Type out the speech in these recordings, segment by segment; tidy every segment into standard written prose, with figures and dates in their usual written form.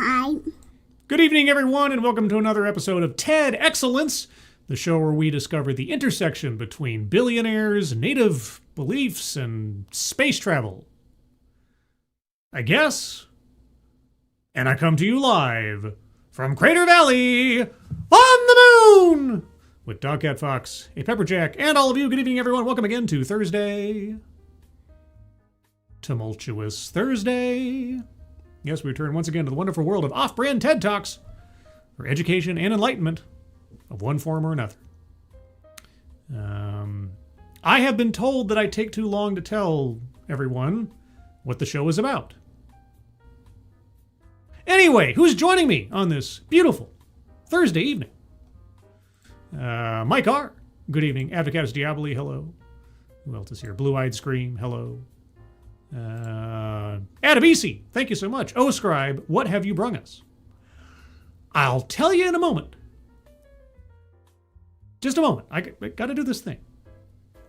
time. Good evening, everyone, and welcome to another episode of TED Excellence, the show where we discover the intersection between billionaires, native beliefs, and space travel. I guess. And I come to you live from Crater Valley on the moon with Dogcat Fox, a Pepperjack, and all of you. Good evening, everyone. Welcome again to Thursday. Tumultuous Thursday. Yes, we return once again to the wonderful world of off-brand TED Talks for education and enlightenment of one form or another. I have been told that I take too long to tell everyone what the show is about. Anyway, who's joining me on this beautiful Thursday evening? Mike R. Good evening. Advocatus Diaboli, hello. Who else is here? Blue-Eyed Scream, hello. Adabisi, thank you so much. Oh, Scribe, what have you brung us? I'll tell you in a moment. Just a moment. I got to do this thing.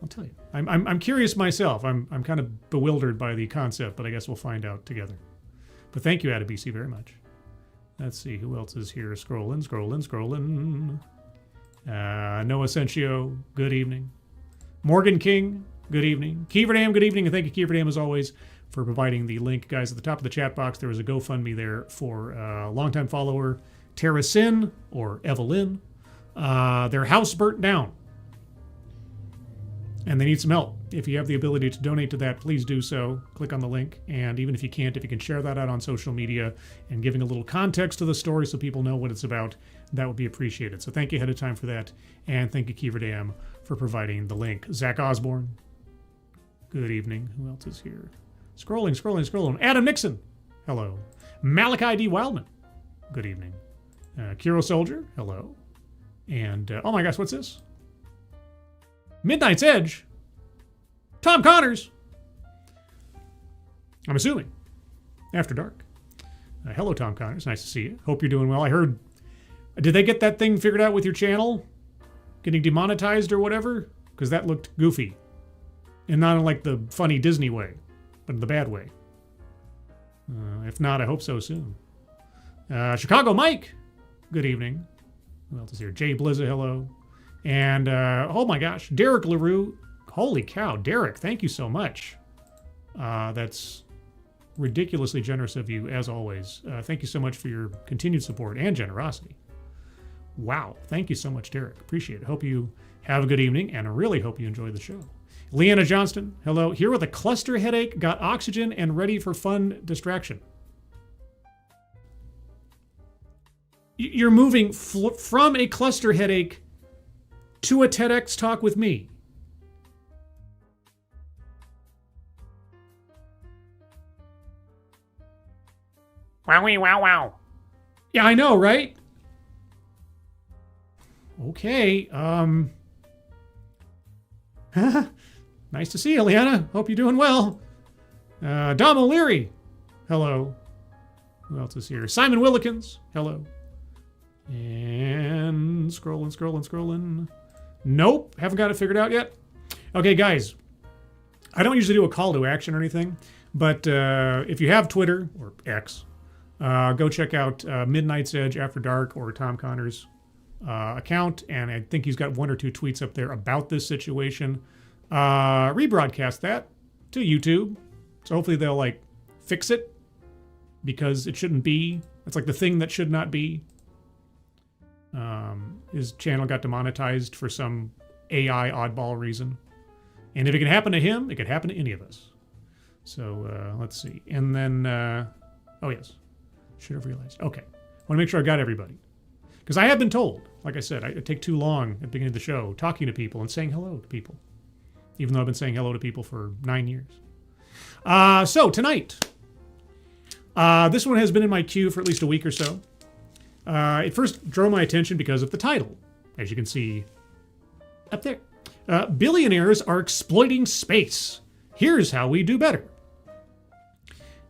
I'll tell you. I'm curious myself. I'm kind of bewildered by the concept, but I guess we'll find out together. But thank you, Adabisi, very much. Let's see who else is here. Scrolling. Noah Sencio, good evening. Morgan King, good evening. Kieverdam, good evening, and thank you, Kieverdam, as always, for providing the link. Guys, at the top of the chat box, there was a GoFundMe there for longtime follower Tara Sin, or Evelyn. Their house burnt down, and they need some help. If you have the ability to donate to that, please do so. Click on the link, and even if you can't, if you can share that out on social media and giving a little context to the story so people know what it's about, that would be appreciated. So thank you ahead of time for that, and thank you, Kieverdam, for providing the link. Zach Osborne, good evening. Who else is here? Scrolling. Adam Nixon, hello. Malachi D. Wildman, good evening. Kiro Soldier, hello. And, oh my gosh, what's this? Midnight's Edge, Tom Connors. I'm assuming. After dark. Hello, Tom Connors. Nice to see you. Hope you're doing well. I heard, did they get that thing figured out with your channel? Getting demonetized or whatever? Because that looked goofy. And not in like the funny Disney way, but in the bad way. If not, I hope so soon. Chicago Mike, good evening. Who else is here? Jay Blizza, hello. And, oh my gosh, Derek LaRue. Holy cow, Derek, thank you so much. That's ridiculously generous of you, as always. Thank you so much for your continued support and generosity. Wow, thank you so much, Derek. Appreciate it. Hope you have a good evening, and I really hope you enjoy the show. Leanna Johnston, hello. Here with a cluster headache, got oxygen, and ready for fun distraction. You're moving from a cluster headache to a TEDx talk with me. Wowie wow wow. Yeah, I know, right? Okay, nice to see you, Leanna. Hope you're doing well. Dom O'Leary, hello. Who else is here? Simon Willikins, hello. And scrolling. Nope, haven't got it figured out yet. Okay, guys, I don't usually do a call to action or anything, but if you have Twitter, or X, go check out Midnight's Edge After Dark or Tom Connors' account, and I think he's got one or two tweets up there about this situation. Rebroadcast that to YouTube, so hopefully they'll like fix it, because it shouldn't be. It's like the thing that should not be. His channel got demonetized for some AI oddball reason. And if it can happen to him, it could happen to any of us. So let's see. And then, oh yes, should have realized. Okay, want to make sure I got everybody. Because I have been told, like I said, I take too long at the beginning of the show talking to people and saying hello to people. Even though I've been saying hello to people for 9 years. So tonight, this one has been in my queue for at least a week or so. It first drew my attention because of the title, as you can see up there. Billionaires are exploiting space. Here's how we do better.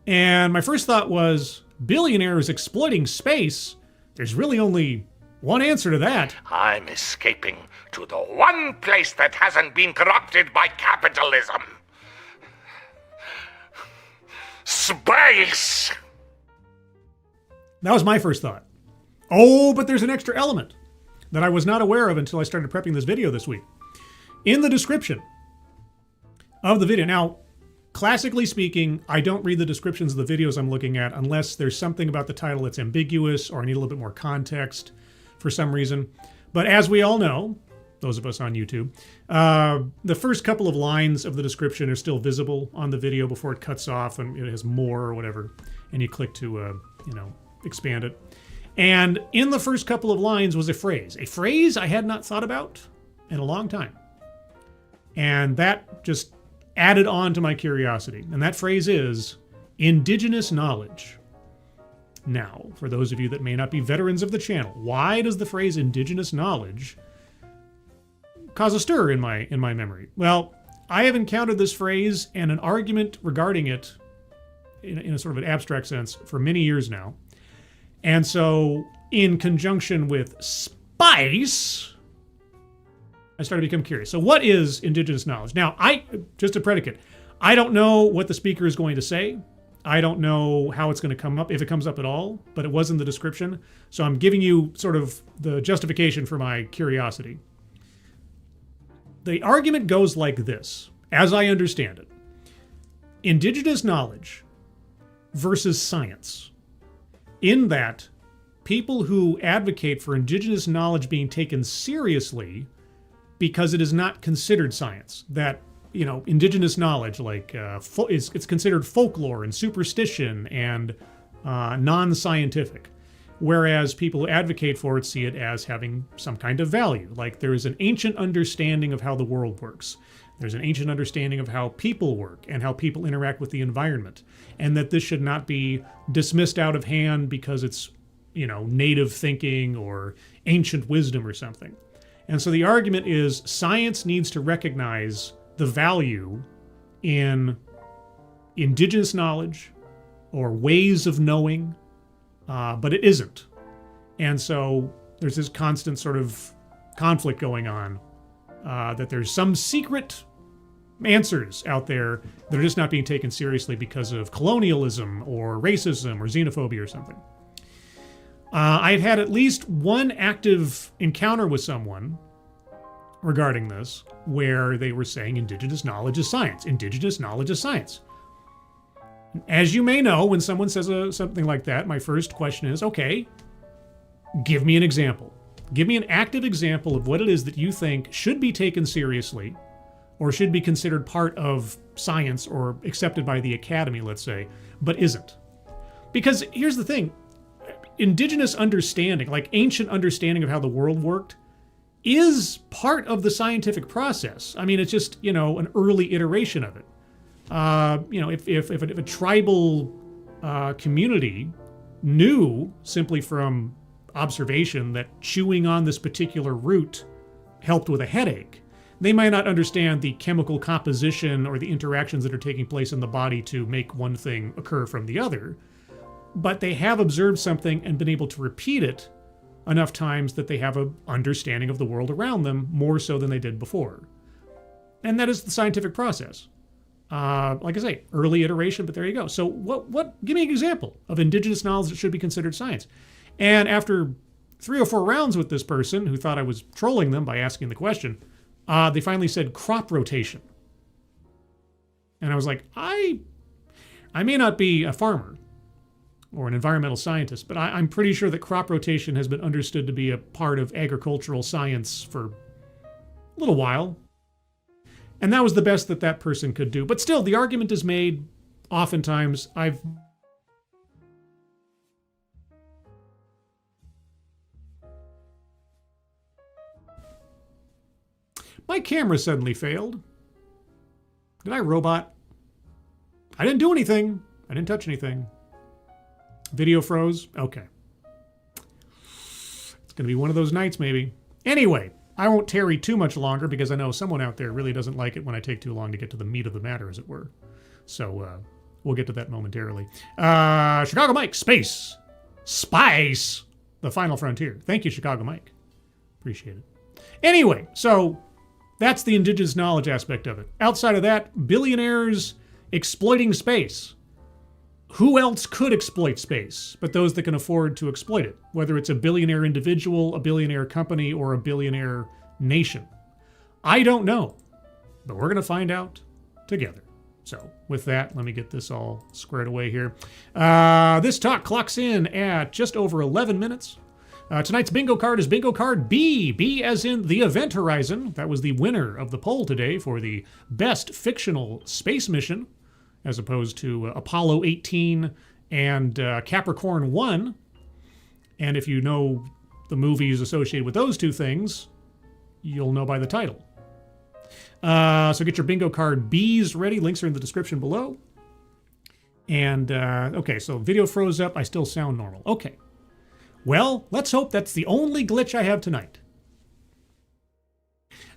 And my first thought was, billionaires exploiting space? There's really only one answer to that. I'm escaping to the one place that hasn't been corrupted by capitalism. Space! That was my first thought. Oh, but there's an extra element that I was not aware of until I started prepping this video this week. In the description of the video. Now, classically speaking, I don't read the descriptions of the videos I'm looking at unless there's something about the title that's ambiguous or I need a little bit more context for some reason. But as we all know, those of us on YouTube, the first couple of lines of the description are still visible on the video before it cuts off and it has more or whatever, and you click to, expand it. And in the first couple of lines was a phrase I had not thought about in a long time. And that just added on to my curiosity. And that phrase is Indigenous Knowledge. Now, for those of you that may not be veterans of the channel, why does the phrase Indigenous Knowledge cause a stir in my memory? Well, I have encountered this phrase and an argument regarding it in a sort of an abstract sense for many years now. And so, in conjunction with spice, I started to become curious. So what is Indigenous knowledge? Now, just a predicate, I don't know what the speaker is going to say. I don't know how it's going to come up, if it comes up at all, but it was in the description. So I'm giving you sort of the justification for my curiosity. The argument goes like this, as I understand it. Indigenous knowledge versus science. In that, people who advocate for indigenous knowledge being taken seriously because it is not considered science. That, indigenous knowledge, like it's considered folklore and superstition and non-scientific. Whereas people who advocate for it see it as having some kind of value. Like there is an ancient understanding of how the world works. There's an ancient understanding of how people work and how people interact with the environment. And that this should not be dismissed out of hand because it's, native thinking or ancient wisdom or something. And so the argument is science needs to recognize the value in indigenous knowledge or ways of knowing, but it isn't. And so there's this constant sort of conflict going on, that there's some secret answers out there that are just not being taken seriously because of colonialism or racism or xenophobia or something. I've had at least one active encounter with someone regarding this where they were saying indigenous knowledge is science. Indigenous knowledge is science. As you may know, when someone says something like that, my first question is, okay, give me an example. Give me an active example of what it is that you think should be taken seriously or should be considered part of science or accepted by the academy, let's say, but isn't. Because here's the thing, indigenous understanding, like ancient understanding of how the world worked, is part of the scientific process. I mean, it's just, an early iteration of it. If a tribal community knew simply from observation that chewing on this particular root helped with a headache, they might not understand the chemical composition or the interactions that are taking place in the body to make one thing occur from the other, but they have observed something and been able to repeat it enough times that they have an understanding of the world around them more so than they did before. And that is the scientific process. Like I say, early iteration, but there you go. So give me an example of indigenous knowledge that should be considered science. And after 3 or 4 rounds with this person who thought I was trolling them by asking the question, they finally said crop rotation. And I was like, I may not be a farmer or an environmental scientist, but I'm pretty sure that crop rotation has been understood to be a part of agricultural science for a little while. And that was the best that person could do. But still, the argument is made oftentimes. My camera suddenly failed. Did I robot? I didn't do anything. I didn't touch anything. Video froze? Okay. It's going to be one of those nights, maybe. Anyway, I won't tarry too much longer because I know someone out there really doesn't like it when I take too long to get to the meat of the matter, as it were. So we'll get to that momentarily. Chicago Mike, space, spice, the final frontier. Thank you, Chicago Mike. Appreciate it. Anyway, so that's the indigenous knowledge aspect of it. Outside of that, billionaires exploiting space. who else could exploit space but those that can afford to exploit it, whether it's a billionaire individual, a billionaire company, or a billionaire nation? I don't know, but we're going to find out together. So with that, let me get this all squared away here. This talk clocks in at just over 11 minutes. Tonight's bingo card is bingo card B. B as in the Event Horizon. That was the winner of the poll today for the best fictional space mission, as opposed to Apollo 18 and Capricorn 1. And if you know the movies associated with those two things, you'll know by the title. So get your bingo card B's ready. Links are in the description below. And, okay, so video froze up. I still sound normal. Okay. Well, let's hope that's the only glitch I have tonight.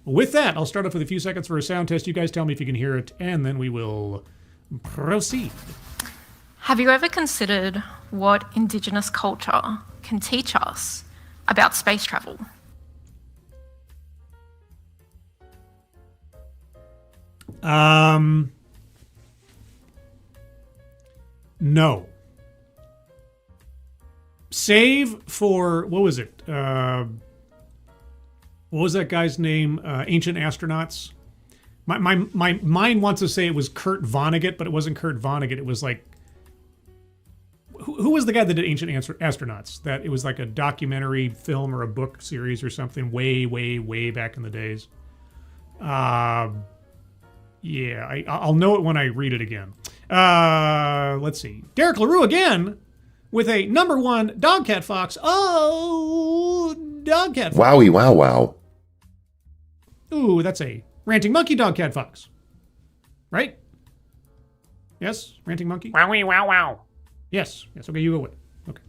With that, I'll start off with a few seconds for a sound test. You guys tell me if you can hear it, and then we will proceed. Have you ever considered what Indigenous culture can teach us about space travel? No. Save for, what was it? What was that guy's name? Ancient Astronauts? My mind wants to say it was Kurt Vonnegut, but it wasn't Kurt Vonnegut. It was like, who was the guy that did Ancient Astronauts? That it was like a documentary film or a book series or something way, way, way back in the days. Yeah, I'll know it when I read it again. Let's see. Derek LaRue again with a number one Dogcat Fox. Oh, Dogcat Fox. Wowie, wow, wow. Ooh, that's a Ranting Monkey Dogcat Fox. Right? Yes? Ranting Monkey? Wowie, wow, wow. Yes. Yes. Okay, you go with it. Okay.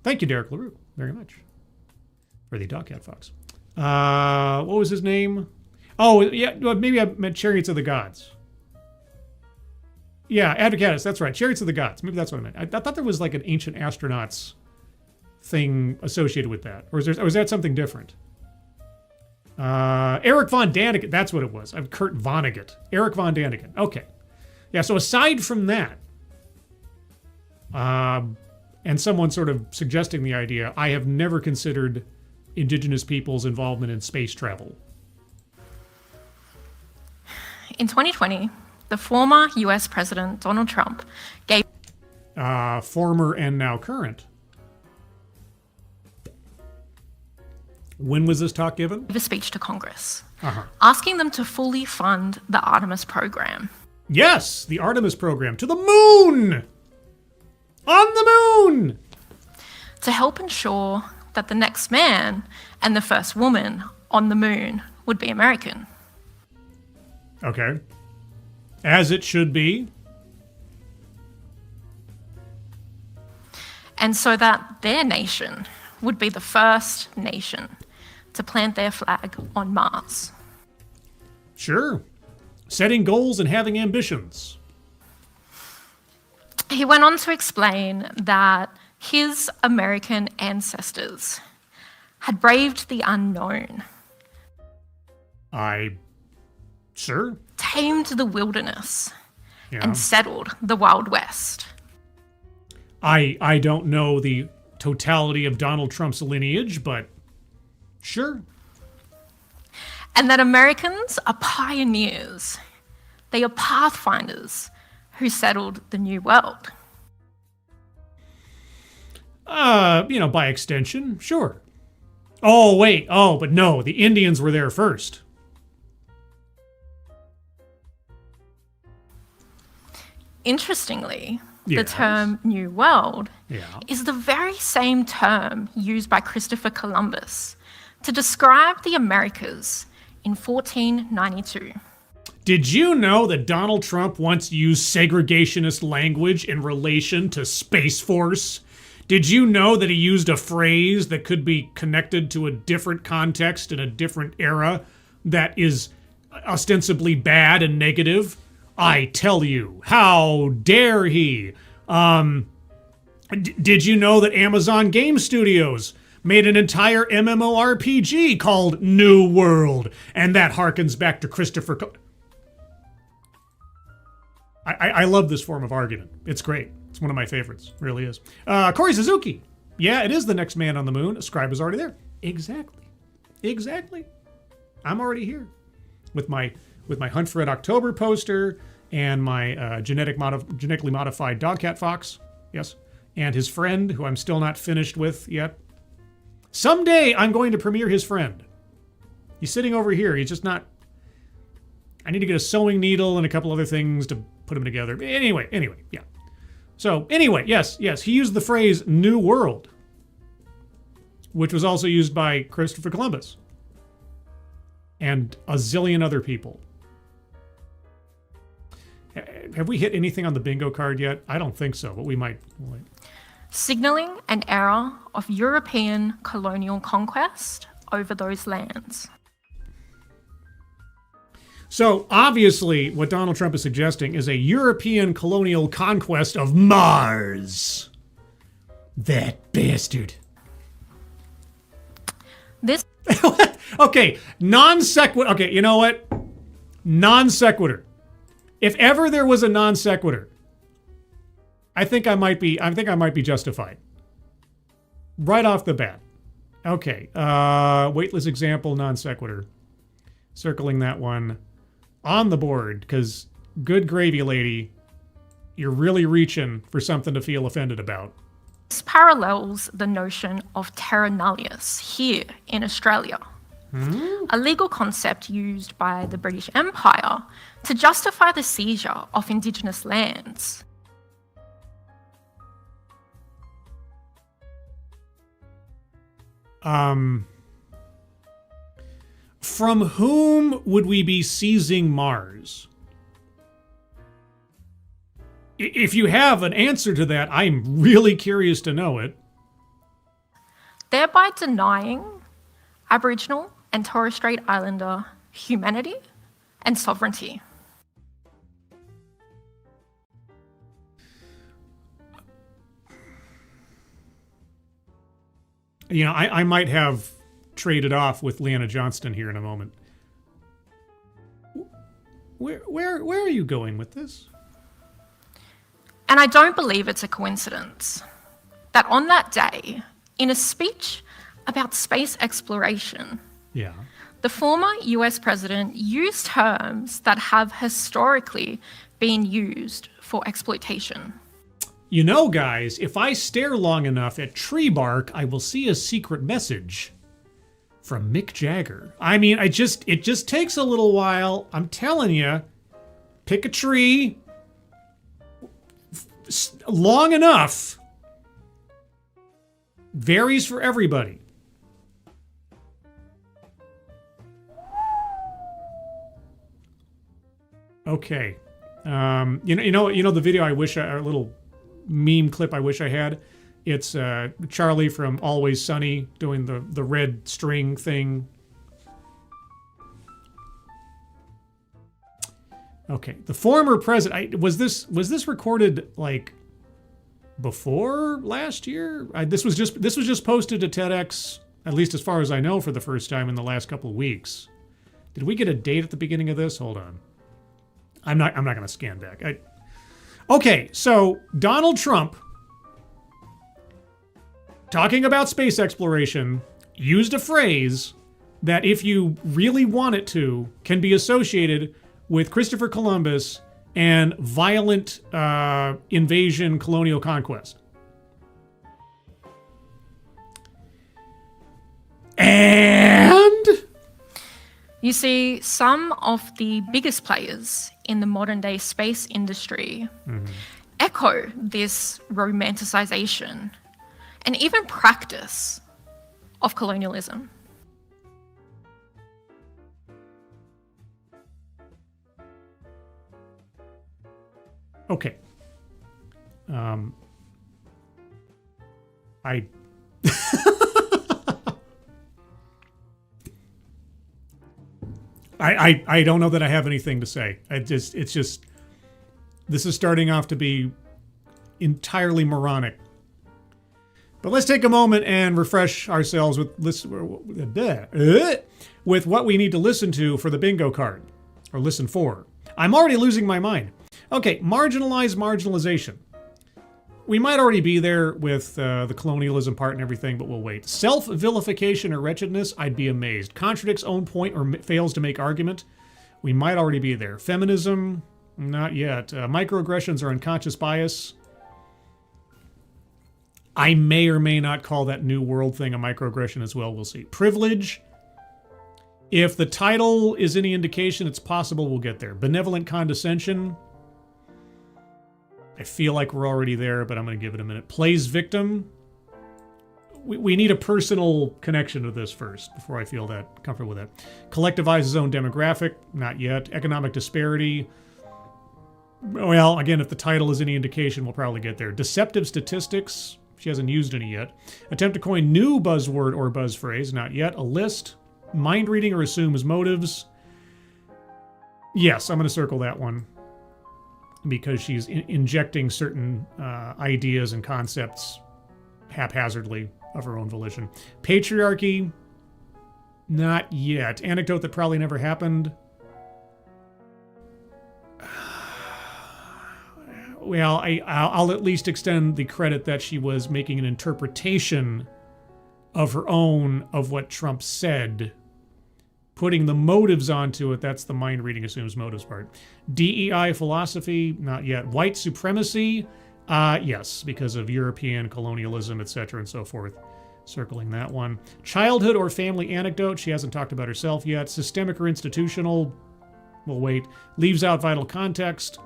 Thank you, Derek LaRue, very much for the Dogcat Fox. What was his name? Oh, yeah, maybe I meant Chariots of the Gods. Yeah, Advocatus, that's right. Chariots of the Gods. Maybe that's what I meant. I thought there was like an Ancient Astronauts thing associated with that. Or was that something different? Eric Von Daniken, that's what it was. I'm Kurt Vonnegut. Eric Von Daniken. Okay. Yeah, so aside from that, and someone sort of suggesting the idea, I have never considered Indigenous people's involvement in space travel. In 2020, the former US President Donald Trump gave former and now current. When was this talk given? a speech to Congress, asking them to fully fund the Artemis program. Yes, the Artemis program to the moon! On the moon! To help ensure that the next man and the first woman on the moon would be American. Okay. As it should be. And so that their nation would be the first nation to plant their flag on Mars. Sure. Setting goals and having ambitions. He went on to explain that his American ancestors had braved the unknown, Sure. tamed the wilderness, Yeah. and settled the Wild West. I don't know the totality of Donald Trump's lineage, but sure. And that Americans are pioneers. They are pathfinders who settled the New World. By extension, sure. Oh, wait. Oh, but no, the Indians were there first. Interestingly, the Yes. term New World Yeah. is the very same term used by Christopher Columbus to describe the Americas in 1492. Did you know that Donald Trump once used segregationist language in relation to Space Force? Did you know that he used a phrase that could be connected to a different context in a different era that is ostensibly bad and negative? I tell you, how dare he? Did you know that Amazon Game Studios made an entire MMORPG called New World? And that harkens back to Christopher... I love this form of argument. It's great. It's one of my favorites. It really is. Corey Suzuki. Yeah, it is the next man on the moon. A scribe is already there. Exactly. I'm already here with my Hunt for Red October poster and my genetically modified dogcat fox. Yes. And his friend, who I'm still not finished with yet. Someday I'm going to premiere his friend. He's sitting over here. He's just not... I need to get a sewing needle and a couple other things to put them together. Anyway, yeah. So, anyway, yes, he used the phrase New World, which was also used by Christopher Columbus and a zillion other people. Have we hit anything on the bingo card yet? I don't think so, but we might. Wait. Signaling an era of European colonial conquest over those lands. So, obviously, what Donald Trump is suggesting is a European colonial conquest of Mars. That bastard. This... Okay, non sequitur. Okay, you know what? Non sequitur. If ever there was a non sequitur, I think I might be justified. Right off the bat. Okay, weightless example, non sequitur. Circling that one on the board, because good gravy, lady, you're really reaching for something to feel offended about. This parallels the notion of terra nullius here in Australia, a legal concept used by the British Empire to justify the seizure of Indigenous lands. From whom would we be seizing Mars? If you have an answer to that, I'm really curious to know it. Thereby denying Aboriginal and Torres Strait Islander humanity and sovereignty. You know, I might have traded off with Leanna Johnston here in a moment. Where are you going with this? And I don't believe it's a coincidence that on that day, in a speech about space exploration, the former US president used terms that have historically been used for exploitation. You know, guys, if I stare long enough at tree bark, I will see a secret message from Mick Jagger. I mean, it just takes a little while. I'm telling you, pick a tree long enough. Varies for everybody. Okay. You know the video I wish a little meme clip I wish I had. It's Charlie from Always Sunny doing the red string thing. Okay, the former president. Was this recorded like before last year? This was just posted to TEDx, at least as far as I know, for the first time in the last couple of weeks. Did we get a date at the beginning of this? Hold on. I'm not going to scan back. Okay, so Donald Trump, talking about space exploration, used a phrase that, if you really want it to, can be associated with Christopher Columbus and violent invasion, colonial conquest. And you see, some of the biggest players in the modern day space industry echo this romanticization and even practice of colonialism. Okay. I don't know that I have anything to say. It's just this is starting off to be entirely moronic. But let's take a moment and refresh ourselves with what we need to listen to for the bingo card, or listen for. I'm already losing my mind. Okay, marginalization. We might already be there with the colonialism part and everything, but we'll wait. Self-vilification or wretchedness, I'd be amazed. Contradicts own point or fails to make argument. We might already be there. Feminism, not yet. Microaggressions or unconscious bias. I may or may not call that New World thing a microaggression as well. We'll see. Privilege. If the title is any indication, it's possible we'll get there. Benevolent condescension. I feel like we're already there, but I'm going to give it a minute. Plays victim. We need a personal connection to this first before I feel that comfortable with that. Collectivizes own demographic. Not yet. Economic disparity. Well, again, if the title is any indication, we'll probably get there. Deceptive statistics. She hasn't used any yet. Attempt to coin new buzzword or buzz phrase. Not yet. A list. Mind reading or assumes motives. Yes, I'm going to circle that one because she's injecting certain ideas and concepts haphazardly of her own volition. Patriarchy. Not yet. Anecdote that probably never happened. Well, I'll at least extend the credit that she was making an interpretation of her own of what Trump said. Putting the motives onto it, that's the mind reading assumes motives part. DEI philosophy, not yet. White supremacy, yes, because of European colonialism, etc. and so forth. Circling that one. Childhood or family anecdote, she hasn't talked about herself yet. Systemic or institutional, we'll wait. Leaves out vital context.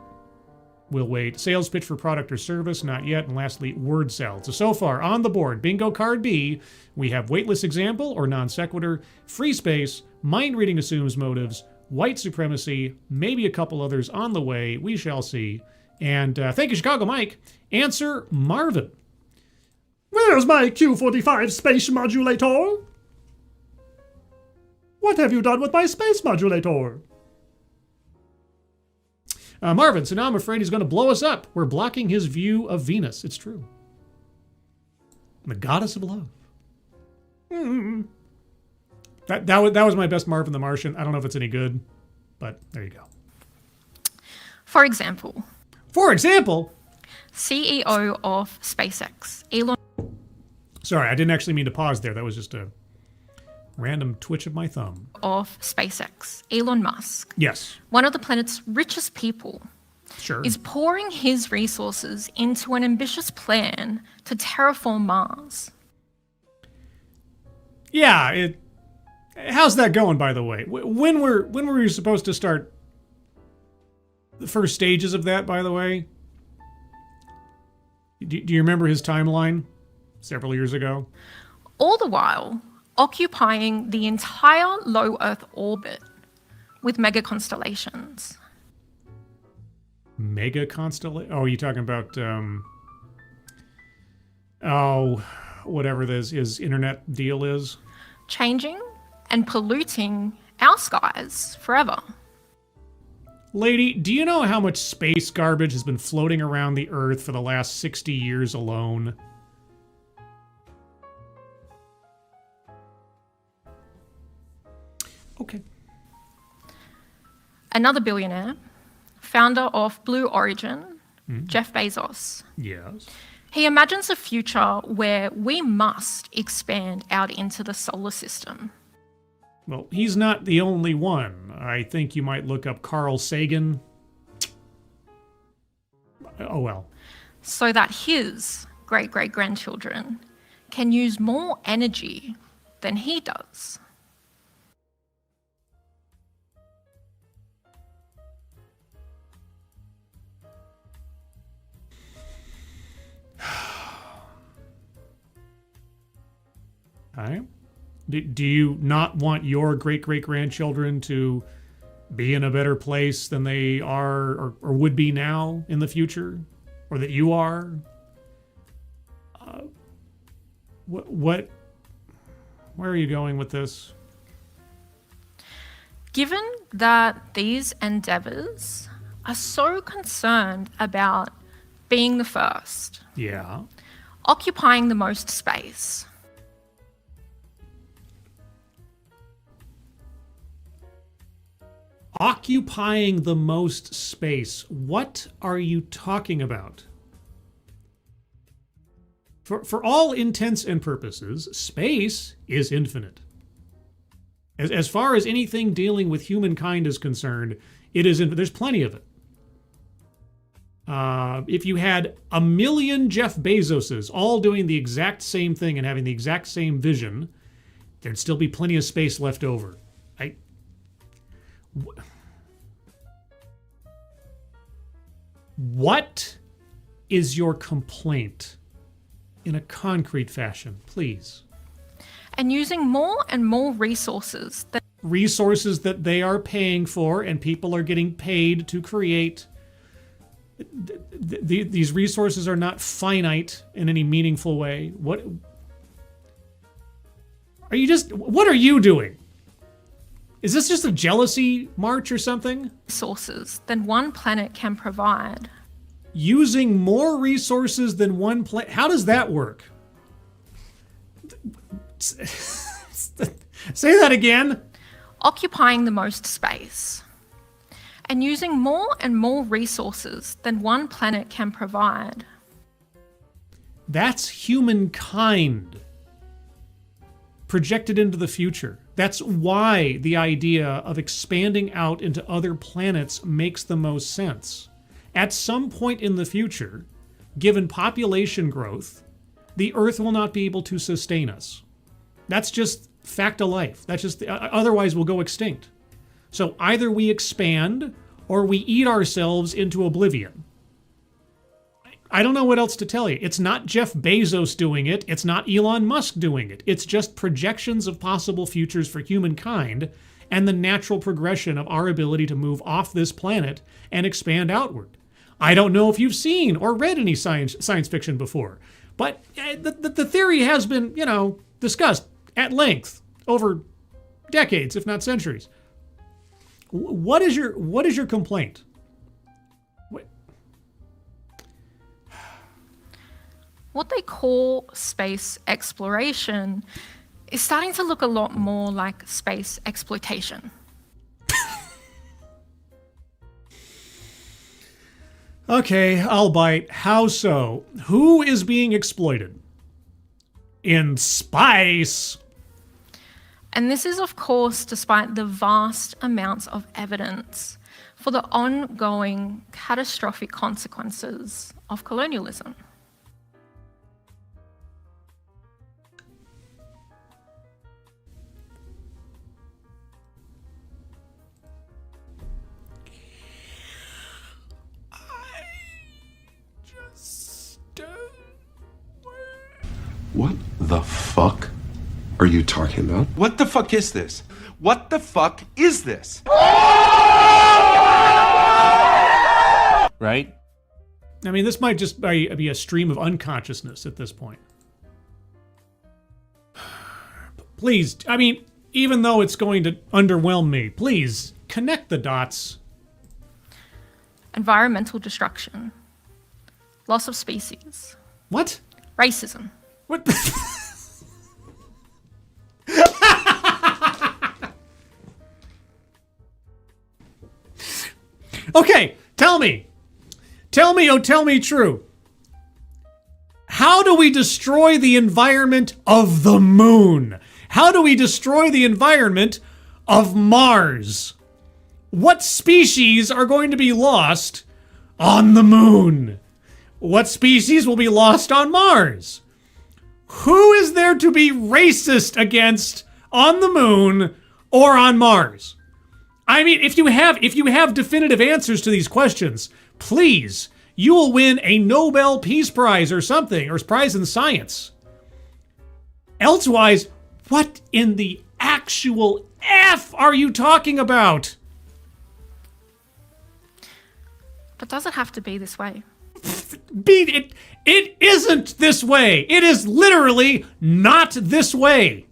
We'll wait. Sales pitch for product or service, not yet. And lastly, word salad. So far, on the board, bingo card B, we have weightless example or non sequitur, free space, mind reading assumes motives, white supremacy, maybe a couple others on the way. We shall see. And thank you, Chicago Mike. Answer Marvin. Where's my Q45 space modulator? What have you done with my space modulator? Marvin, so now I'm afraid he's going to blow us up. We're blocking his view of Venus. It's true. The goddess of love. That was my best Marvin the Martian. I don't know if it's any good, but there you go. For example, CEO of SpaceX, Elon. Sorry, I didn't actually mean to pause there. That was just a random twitch of my thumb. Of SpaceX, Elon Musk. Yes. One of the planet's richest people. Sure. Is pouring his resources into an ambitious plan to terraform Mars. Yeah, how's that going, by the way? When were we supposed to start the first stages of that, by the way? Do you remember his timeline several years ago? All the while occupying the entire low Earth orbit with mega constellations. Mega constellation? Oh, you're talking about, whatever his internet deal is? Changing and polluting our skies forever. Lady, do you know how much space garbage has been floating around the Earth for the last 60 years alone? Okay. Another billionaire, founder of Blue Origin, Jeff Bezos. Yes. He imagines a future where we must expand out into the solar system. Well, he's not the only one. I think you might look up Carl Sagan. Oh well. So that his great-great-grandchildren can use more energy than he does. Okay. Do you not want your great-great-grandchildren to be in a better place than they are or would be now in the future? Or that you are? Where are you going with this? Given that these endeavors are so concerned about being the first, Yeah. occupying the most space, Occupying the most space. What are you talking about? For all intents and purposes, space is infinite. As far as anything dealing with humankind is concerned, it is there's plenty of it. If you had 1 million Jeff Bezoses all doing the exact same thing and having the exact same vision, there'd still be plenty of space left over. What is your complaint? In a concrete fashion, please. And using more and more resources that they are paying for and people are getting paid to create. These resources are not finite in any meaningful way. What are you doing? Is this just a jealousy march or something? Resources than one planet can provide. Using more resources than one planet? How does that work? Say that again. Occupying the most space. And using more and more resources than one planet can provide. That's humankind projected into the future. That's why the idea of expanding out into other planets makes the most sense. At some point in the future, given population growth, the Earth will not be able to sustain us. That's just fact of life. That's just otherwise we'll go extinct. So either we expand or we eat ourselves into oblivion. I don't know what else to tell you. It's not Jeff Bezos doing it. It's not Elon Musk doing it. It's just projections of possible futures for humankind and the natural progression of our ability to move off this planet and expand outward. I don't know if you've seen or read any science fiction before, but the theory has been, discussed at length over decades, if not centuries. What is your complaint? What they call space exploration is starting to look a lot more like space exploitation. Okay, I'll bite. How so? Who is being exploited? In space. And this is, of course, despite the vast amounts of evidence for the ongoing catastrophic consequences of colonialism. What the fuck are you talking about? What the fuck is this? What the fuck is this? Right? I mean, this might just be a stream of unconsciousness at this point. Please, I mean, even though it's going to underwhelm me, please connect the dots. Environmental destruction. Loss of species. What? Racism. What? Okay, tell me, oh, tell me true. How do we destroy the environment of the moon? How do we destroy the environment of Mars? What species are going to be lost on the moon? What species will be lost on Mars? Who is there to be racist against on the moon or on Mars? I mean, if you have definitive answers to these questions, please, you will win a Nobel Peace Prize or something, or prize in science. Elsewise, what in the actual F are you talking about? But does it have to be this way? It isn't this way. It is literally not this way.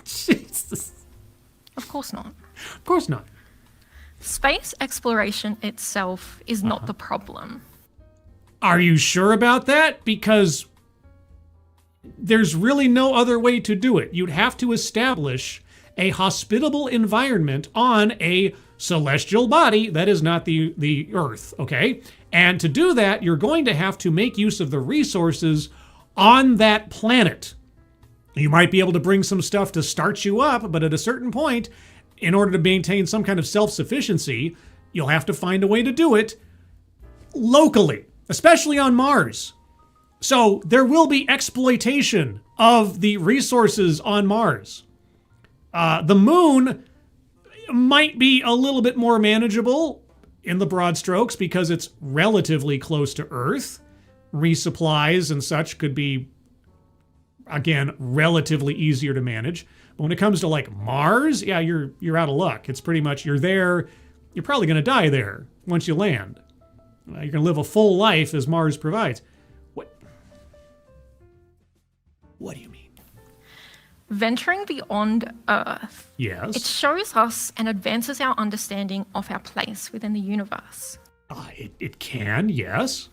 Jesus. Of course not. Of course not. Space exploration itself is not the problem. Are you sure about that? Because there's really no other way to do it. You'd have to establish a hospitable environment on a celestial body that is not the Earth, okay? And to do that, you're going to have to make use of the resources on that planet. You might be able to bring some stuff to start you up, but at a certain point, in order to maintain some kind of self-sufficiency, you'll have to find a way to do it locally, especially on Mars. So there will be exploitation of the resources on Mars. The moon might be a little bit more manageable in the broad strokes because it's relatively close to Earth. Resupplies and such could be, again, relatively easier to manage. But when it comes to like Mars, yeah, you're out of luck. It's pretty much you're there. You're probably going to die there once you land. You're going to live a full life as Mars provides. What do you mean? Venturing beyond Earth. Yes. It shows us and advances our understanding of our place within the universe. It can, yes.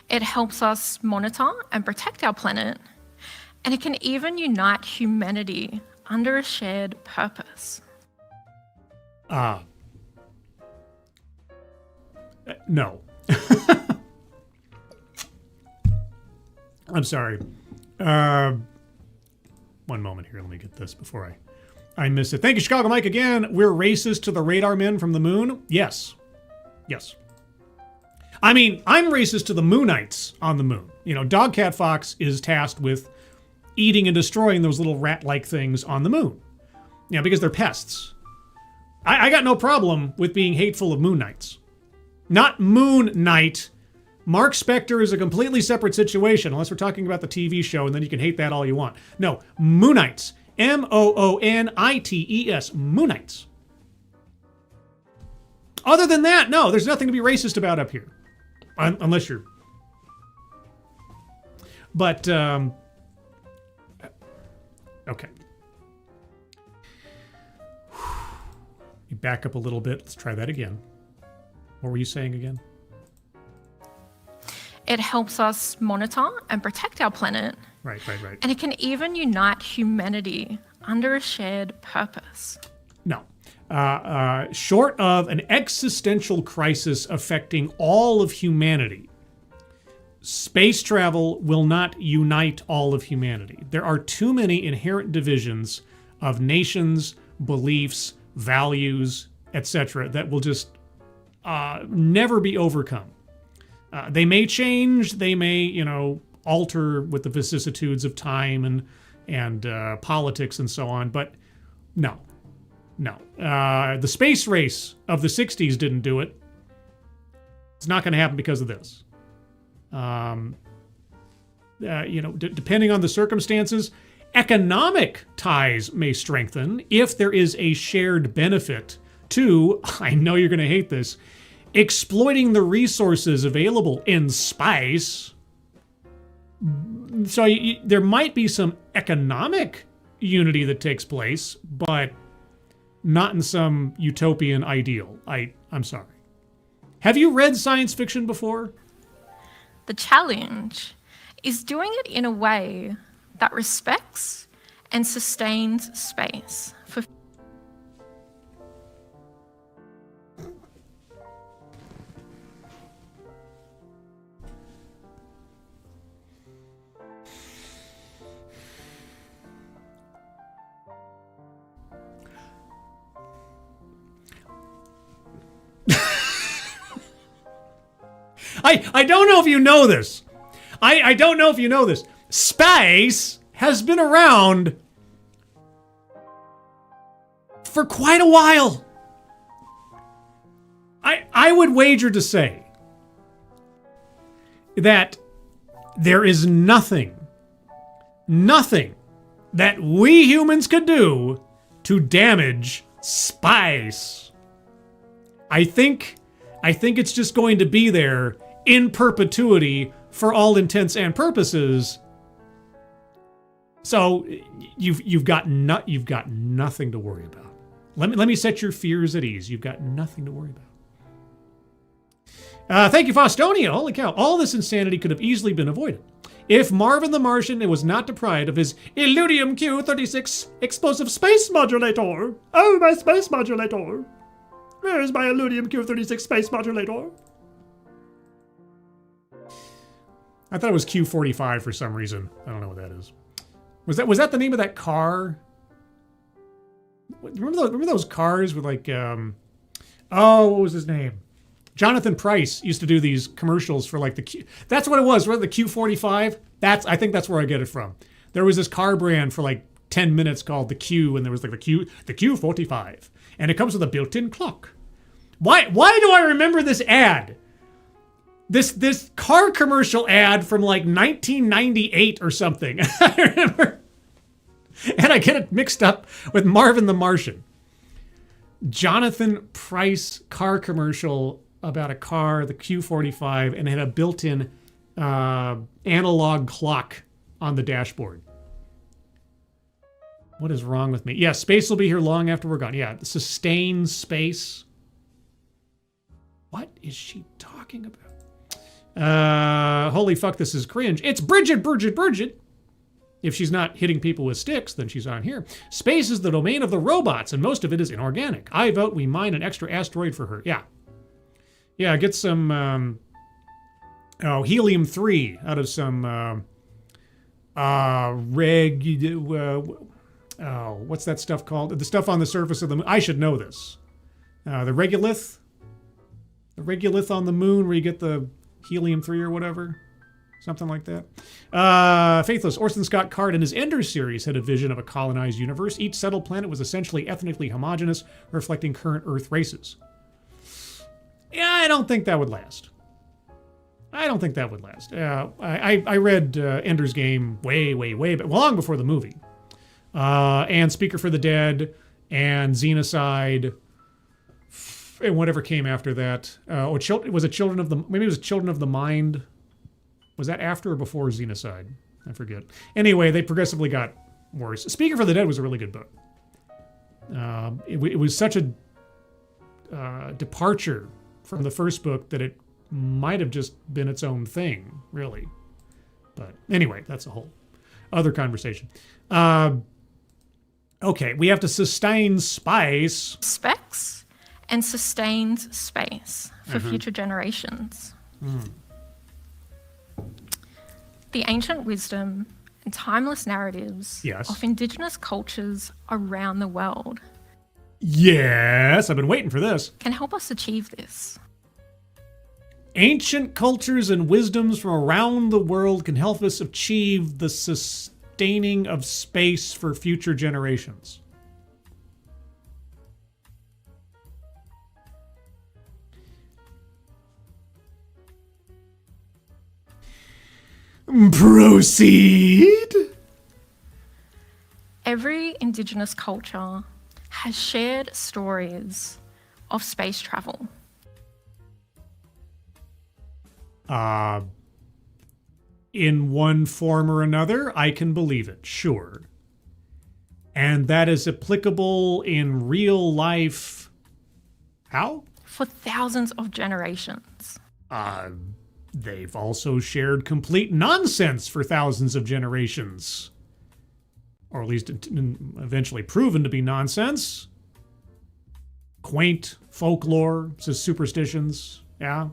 It helps us monitor and protect our planet, and it can even unite humanity under a shared purpose. No. I'm sorry. One moment here. Let me get this before I miss it. Thank you, Chicago Mike, again. We're racist to the radar men from the moon? Yes. Yes. I mean, I'm racist to the Moonites on the moon. You know, Dogcat Fox is tasked with eating and destroying those little rat-like things on the moon. You know, because they're pests. I got no problem with being hateful of Moonites. Not Moon Knight. Mark Spector is a completely separate situation, unless we're talking about the TV show, and then you can hate that all you want. No, Moonites. Moonites. Moonites. Other than that, no, there's nothing to be racist about up here. Unless you're... But, okay. You back up a little bit. Let's try that again. What were you saying again? It helps us monitor and protect our planet. Right. And it can even unite humanity under a shared purpose. No. Short of an existential crisis affecting all of humanity, space travel will not unite all of humanity. There are too many inherent divisions of nations, beliefs, values, etc. that will just never be overcome. They may change, they may, alter with the vicissitudes of time and politics and so on, but no. The space race of the 60s didn't do it. It's not going to happen because of this. Depending on the circumstances, economic ties may strengthen if there is a shared benefit to, I know you're going to hate this, exploiting the resources available in space. So there might be some economic unity that takes place, but not in some utopian ideal. I'm sorry. Have you read science fiction before? The challenge is doing it in a way that respects and sustains space for I don't know if you know this. I don't know if you know this. Space has been around for quite a while. I would wager to say that there is nothing that we humans could do to damage space. I think it's just going to be there in perpetuity for all intents and purposes. So you've got nothing to worry about. Let me set your fears at ease. You've got nothing to worry about. Thank you, Fostonia. Holy cow! All this insanity could have easily been avoided if Marvin the Martian was not deprived of his Illudium Q36 explosive space modulator. Oh, my space modulator. Where is my Illudium Q36 space modulator? I thought it was Q45 for some reason. I don't know what that is. Was that the name of that car? Remember those cars with like, what was his name? Jonathan Pryce used to do these commercials for like the Q. That's what it was, right? The Q45. I think that's where I get it from. There was this car brand for like 10 minutes called the Q, and there was like the Q45, and it comes with a built-in clock. Why do I remember this ad? This car commercial ad from like 1998 or something. I remember, and I get it mixed up with Marvin the Martian. Jonathan Pryce car commercial about a car, the Q45, and it had a built-in analog clock on the dashboard. What is wrong with me? Yeah, space will be here long after we're gone. Yeah, sustained space. What is she talking about? Holy fuck, this is cringe. It's Bridget. If she's not hitting people with sticks, then she's on here. Space is the domain of the robots, and most of it is inorganic. I vote we mine an extra asteroid for her. Yeah, get some helium-3 out of some what's that stuff called? The stuff on the surface of the moon. I should know this. The regolith? The regolith on the moon where you get the helium-3 or whatever? Something like that. Faithless. Orson Scott Card in his Ender series had a vision of a colonized universe. Each settled planet was essentially ethnically homogenous, reflecting current Earth races. Yeah, I don't think that would last. I read Ender's Game way, but long before the movie. And Speaker for the Dead, and Xenocide, and whatever came after that. Was it Children of the... Maybe it was Children of the Mind. Was that after or before Xenocide? I forget. Anyway, they progressively got worse. Speaker for the Dead was a really good book. It was such a departure from the first book that it might have just been its own thing, really. But anyway, that's a whole other conversation. Okay, we have to sustain space. Specs and sustained space for future generations. The ancient wisdom and timeless narratives of Indigenous cultures around the world. Yes, I've been waiting for this. Can help us achieve this. Ancient cultures and wisdoms from around the world can help us achieve the sustaining of space for future generations. Proceed. Every Indigenous culture has shared stories of space travel. In one form or another, I can believe it, sure. And that is applicable in real life. How? For thousands of generations. They've also shared complete nonsense for thousands of generations. Or at least eventually proven to be nonsense. Quaint folklore, superstitions, yeah.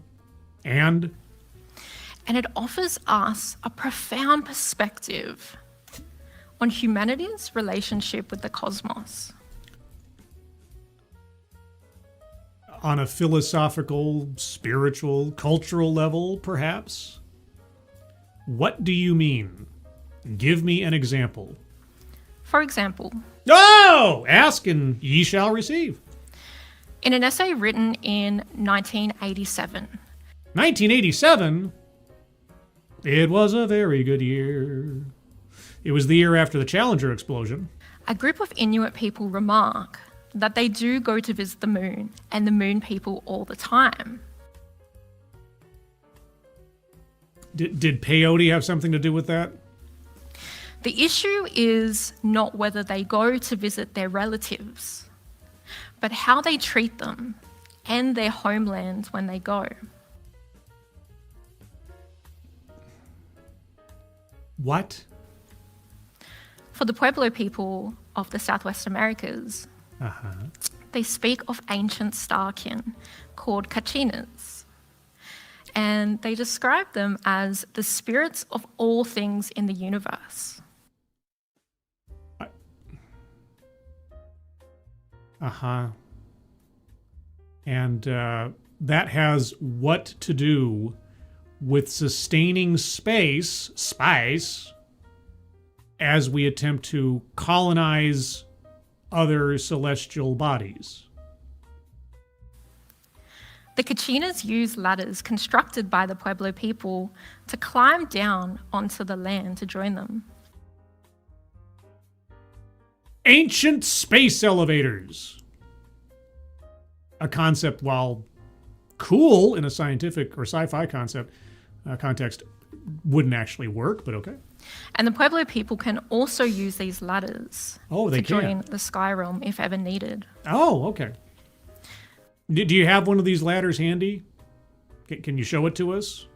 And it offers us a profound perspective on humanity's relationship with the cosmos. On a philosophical, spiritual, cultural level, perhaps? What do you mean? Give me an example. For example... Oh! Ask and ye shall receive. In an essay written in 1987. 1987? It was a very good year. It was the year after the Challenger explosion. A group of Inuit people remark that they do go to visit the moon and the moon people all the time. Did peyote have something to do with that? The issue is not whether they go to visit their relatives, but how they treat them and their homelands when they go. What? For the Pueblo people of the Southwest Americas, they speak of ancient starkin called kachinas. And they describe them as the spirits of all things in the universe. And that has what to do with sustaining space, as we attempt to colonize other celestial bodies. The Kachinas use ladders constructed by the Pueblo people to climb down onto the land to join them. Ancient space elevators. A concept, while cool in a scientific or sci-fi context, wouldn't actually work, but okay. And the Pueblo people can also use these ladders to join the sky realm if ever needed. Oh, okay. Do you have one of these ladders handy? Can you show it to us?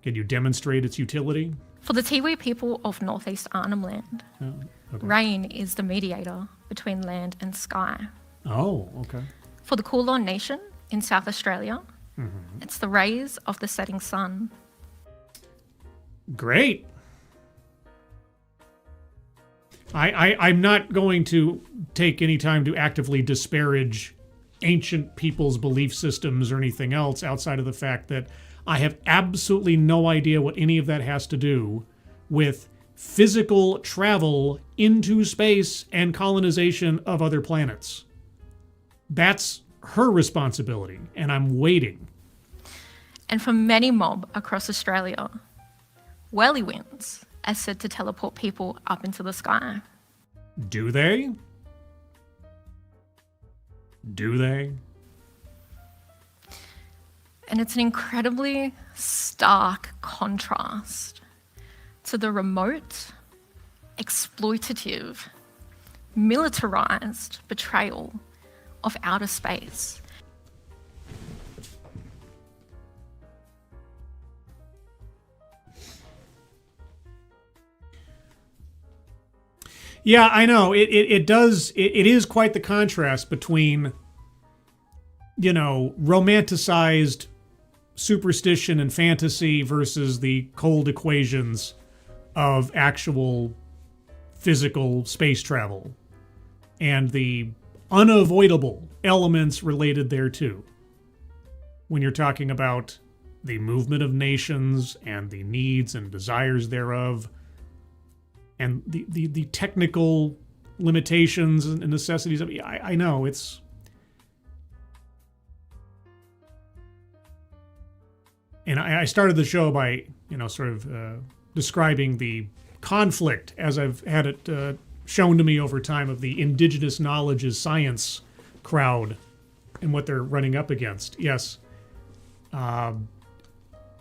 Can you demonstrate its utility? For the Tiwi people of northeast Arnhem Land, rain is the mediator between land and sky. Oh, okay. For the Kulin Nation in South Australia, it's the rays of the setting sun. Great. I'm not going to take any time to actively disparage ancient people's belief systems or anything else outside of the fact that I have absolutely no idea what any of that has to do with physical travel into space and colonization of other planets. That's her responsibility, and I'm waiting. And for many mob across Australia, whirly winds are said to teleport people up into the sky. Do they? Do they? And it's an incredibly stark contrast to the remote, exploitative, militarized betrayal of outer space. Yeah, I know. It is quite the contrast between, romanticized superstition and fantasy versus the cold equations of actual physical space travel and the unavoidable elements related thereto. When you're talking about the movement of nations and the needs and desires thereof, and the technical limitations and necessities of it. I know it's... And I started the show by, describing the conflict, as I've had it shown to me over time, of the Indigenous Knowledge is science crowd and what they're running up against. Yes.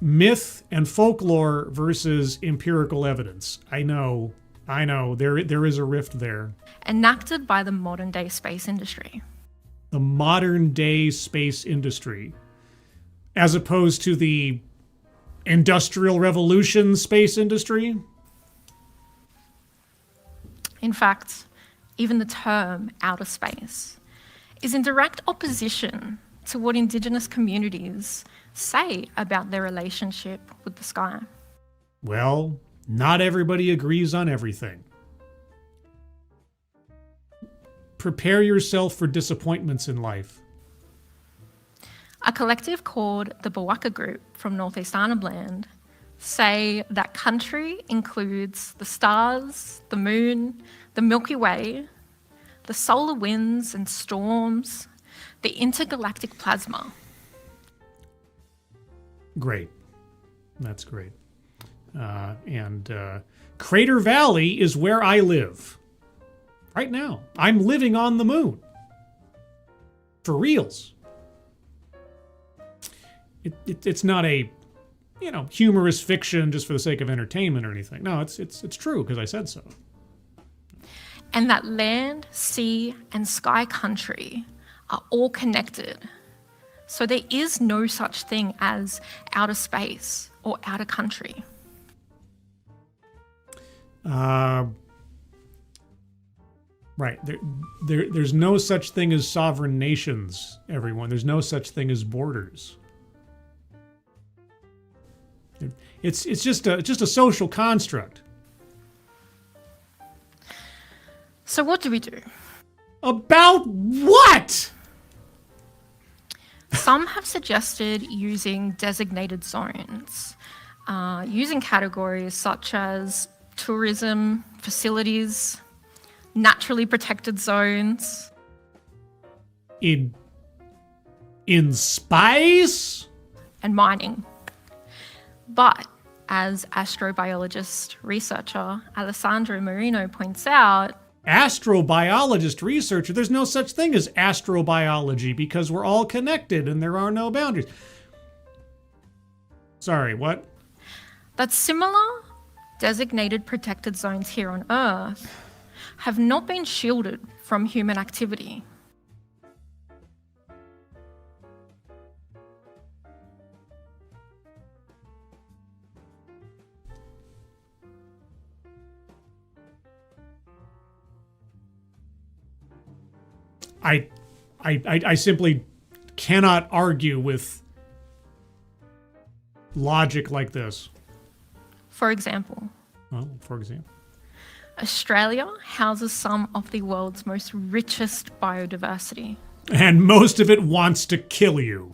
Myth and folklore versus empirical evidence. I know. There is a rift there. Enacted by the modern day space industry. The modern day space industry. As opposed to the Industrial Revolution space industry? In fact, even the term outer space is in direct opposition to what Indigenous communities say about their relationship with the sky. Well, not everybody agrees on everything. Prepare yourself for disappointments in life. A collective called the Bawaka Group from Northeast Arnhem Land say that country includes the stars, the moon, the Milky Way, the solar winds and storms, the intergalactic plasma. Great. That's great. Crater Valley is where I live. Right now. I'm living on the moon. For reals. It's not a, humorous fiction just for the sake of entertainment or anything. No, it's true because I said so. And that land, sea, and sky country are all connected. So there is no such thing as outer space or outer country. Right. There's no such thing as sovereign nations, everyone. There's no such thing as borders. It's just a social construct. So what do we do? About what? Some have suggested using designated zones, using categories such as tourism, facilities, naturally protected zones. In space? And mining. But as astrobiologist researcher Alessandro Marino points out, Astrobiologist researcher, there's no such thing as astrobiology because we're all connected and there are no boundaries. Sorry, what? that similar designated protected zones here on Earth have not been shielded from human activity. I simply cannot argue with logic like this. For example, Australia houses some of the world's most richest biodiversity. And most of it wants to kill you.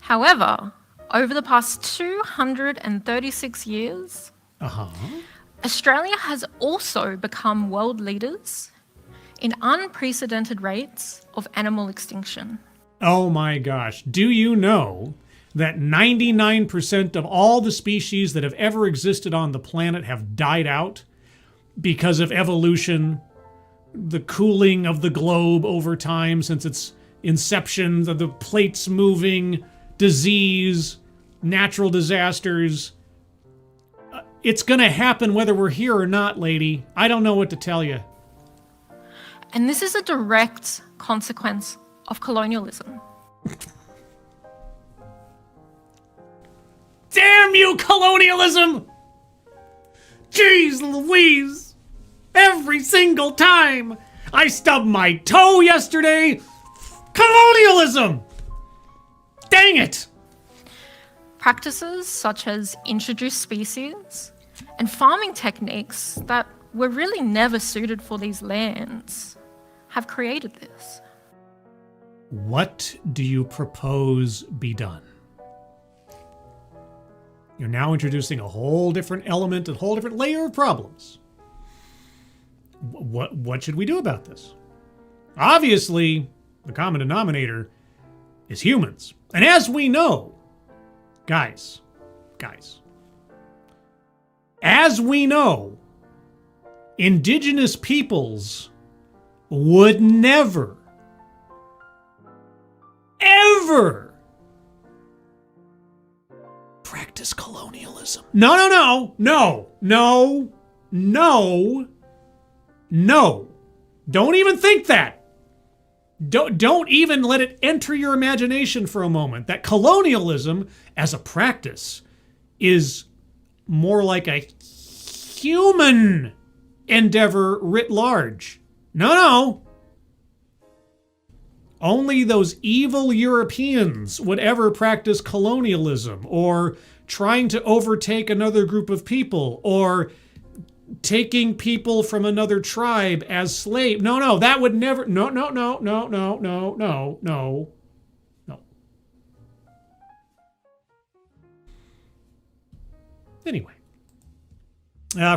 However, over the past 236 years, Australia has also become world leaders in unprecedented rates of animal extinction. Oh my gosh. Do you know that 99% of all the species that have ever existed on the planet have died out because of evolution, the cooling of the globe over time since its inception, the plates moving, disease, natural disasters? It's gonna happen whether we're here or not, lady. I don't know what to tell you. And this is a direct consequence of colonialism. Damn you, colonialism! Jeez Louise! Every single time I stubbed my toe yesterday, colonialism! Dang it! Practices such as introduced species and farming techniques that were really never suited for these lands have created this. What do you propose be done? You're now introducing a whole different element, a whole different layer of problems. What should we do about this? Obviously, the common denominator is humans. And as we know, guys, as we know, indigenous peoples would never, ever practice colonialism. No. Don't even think that. Don't even let it enter your imagination for a moment that colonialism as a practice is more like a human endeavor writ large. No. Only those evil Europeans would ever practice colonialism or trying to overtake another group of people or taking people from another tribe as slaves. No, that would never. No. Anyway,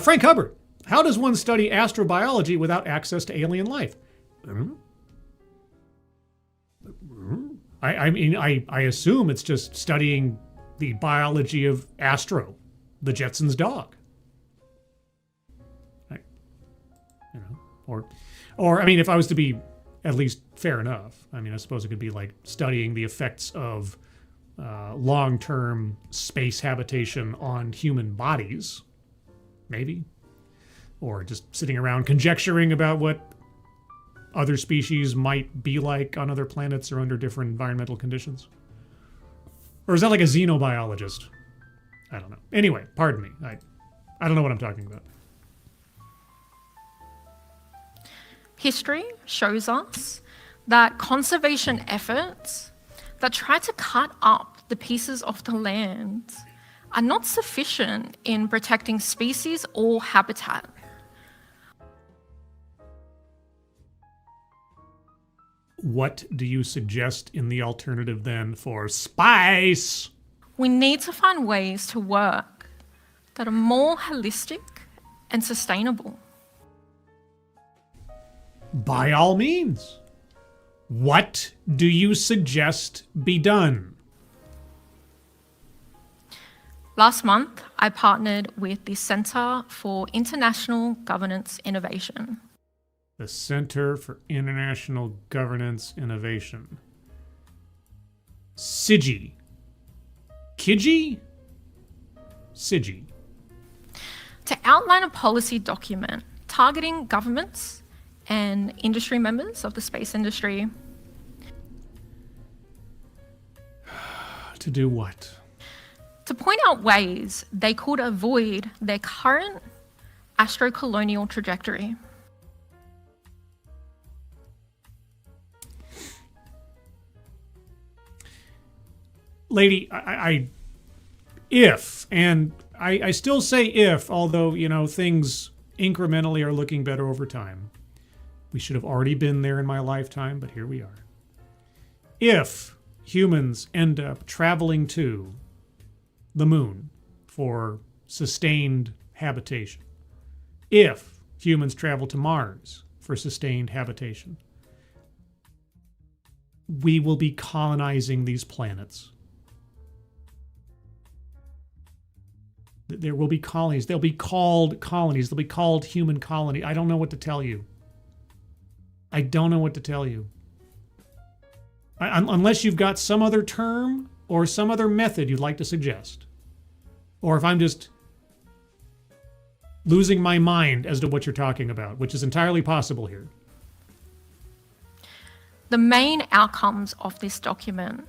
Frank Hubbard, how does one study astrobiology without access to alien life? I mean, I assume it's just studying the biology of Astro, the Jetsons' dog. Or I mean, if I was to be at least fair enough, I mean, I suppose it could be like studying the effects of long-term space habitation on human bodies, maybe. Or just sitting around conjecturing about what other species might be like on other planets or under different environmental conditions. Or is that like a xenobiologist? I don't know. Anyway, pardon me. I don't know what I'm talking about. History shows us that conservation efforts that try to cut up the pieces of the land are not sufficient in protecting species or habitat. What do you suggest in the alternative then for spice? We need to find ways to work that are more holistic and sustainable. By all means. What do you suggest be done? Last month, I partnered with the Centre for International Governance Innovation. The Center for International Governance Innovation. CIGI. KIGI? CIGI. To outline a policy document targeting governments and industry members of the space industry. To do what? To point out ways they could avoid their current astrocolonial trajectory. Lady, I still say if, although, things incrementally are looking better over time. We should have already been there in my lifetime, but here we are. If humans end up traveling to the moon for sustained habitation, if humans travel to Mars for sustained habitation, we will be colonizing these planets. There will be colonies. They'll be called colonies. They'll be called human colony. I don't know what to tell you. I don't know what to tell you. Unless you've got some other term or some other method you'd like to suggest. Or if I'm just losing my mind as to what you're talking about, which is entirely possible here. The main outcomes of this document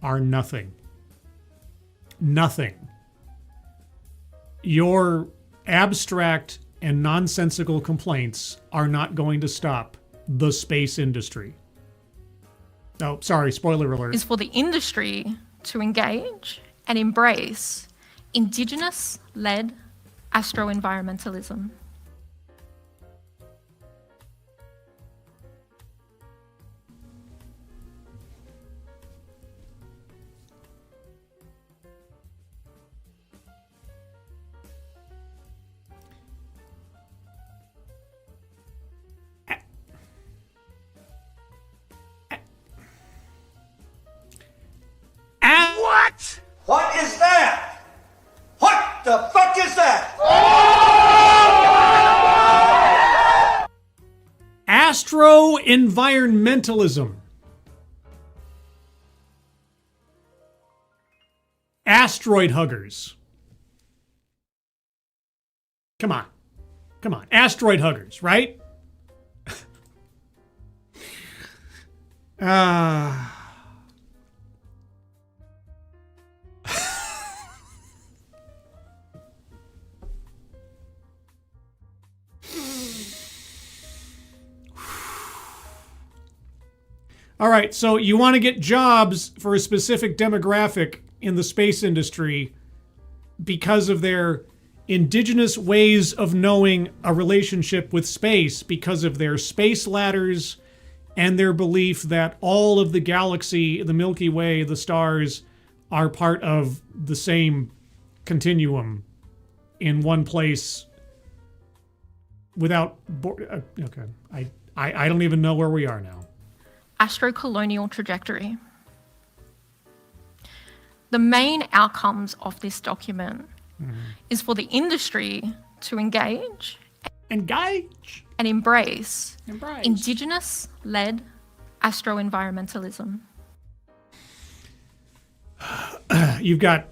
are nothing. Nothing. Your abstract and nonsensical complaints are not going to stop the space industry. Oh, sorry, spoiler alert. Is for the industry to engage and embrace Indigenous-led astro-environmentalism. What? What is that? What the fuck is that? Astro-environmentalism. Asteroid huggers. Come on. Come on. Asteroid huggers, right? All right, so you want to get jobs for a specific demographic in the space industry because of their indigenous ways of knowing a relationship with space, because of their space ladders and their belief that all of the galaxy, the Milky Way, the stars are part of the same continuum in one place without... Okay, I don't even know where we are now. Astrocolonial trajectory. The main outcomes of this document is for the industry to engage and embrace Indigenous-led astro-environmentalism. You've got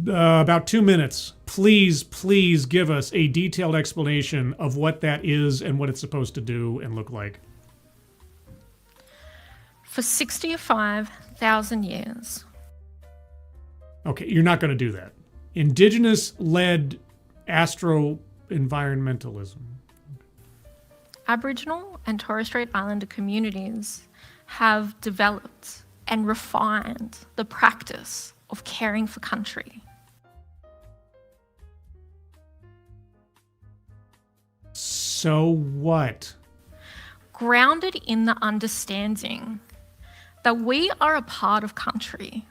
about 2 minutes. Please give us a detailed explanation of what that is and what it's supposed to do and look like. For 65,000 years. Okay, you're not going to do that. Indigenous-led astro-environmentalism. Aboriginal and Torres Strait Islander communities have developed and refined the practice of caring for country. So what? Grounded in the understanding that we are a part of country,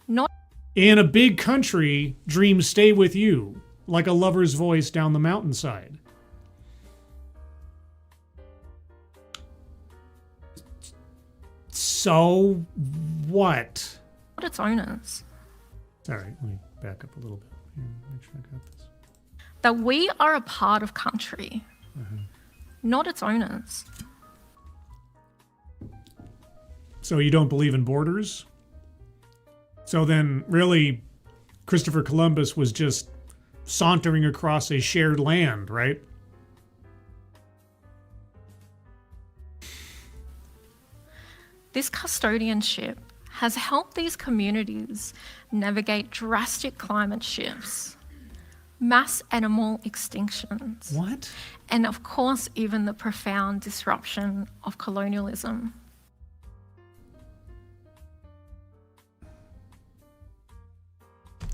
not In a big country, dreams stay with you, like a lover's voice down the mountainside. So what? its owners. All right, let me back up a little bit. Here, make sure I got this. That we are a part of country, not its owners. So you don't believe in borders? So then, really, Christopher Columbus was just sauntering across a shared land, right? This custodianship has helped these communities navigate drastic climate shifts, mass animal extinctions, What? and of course, even the profound disruption of colonialism.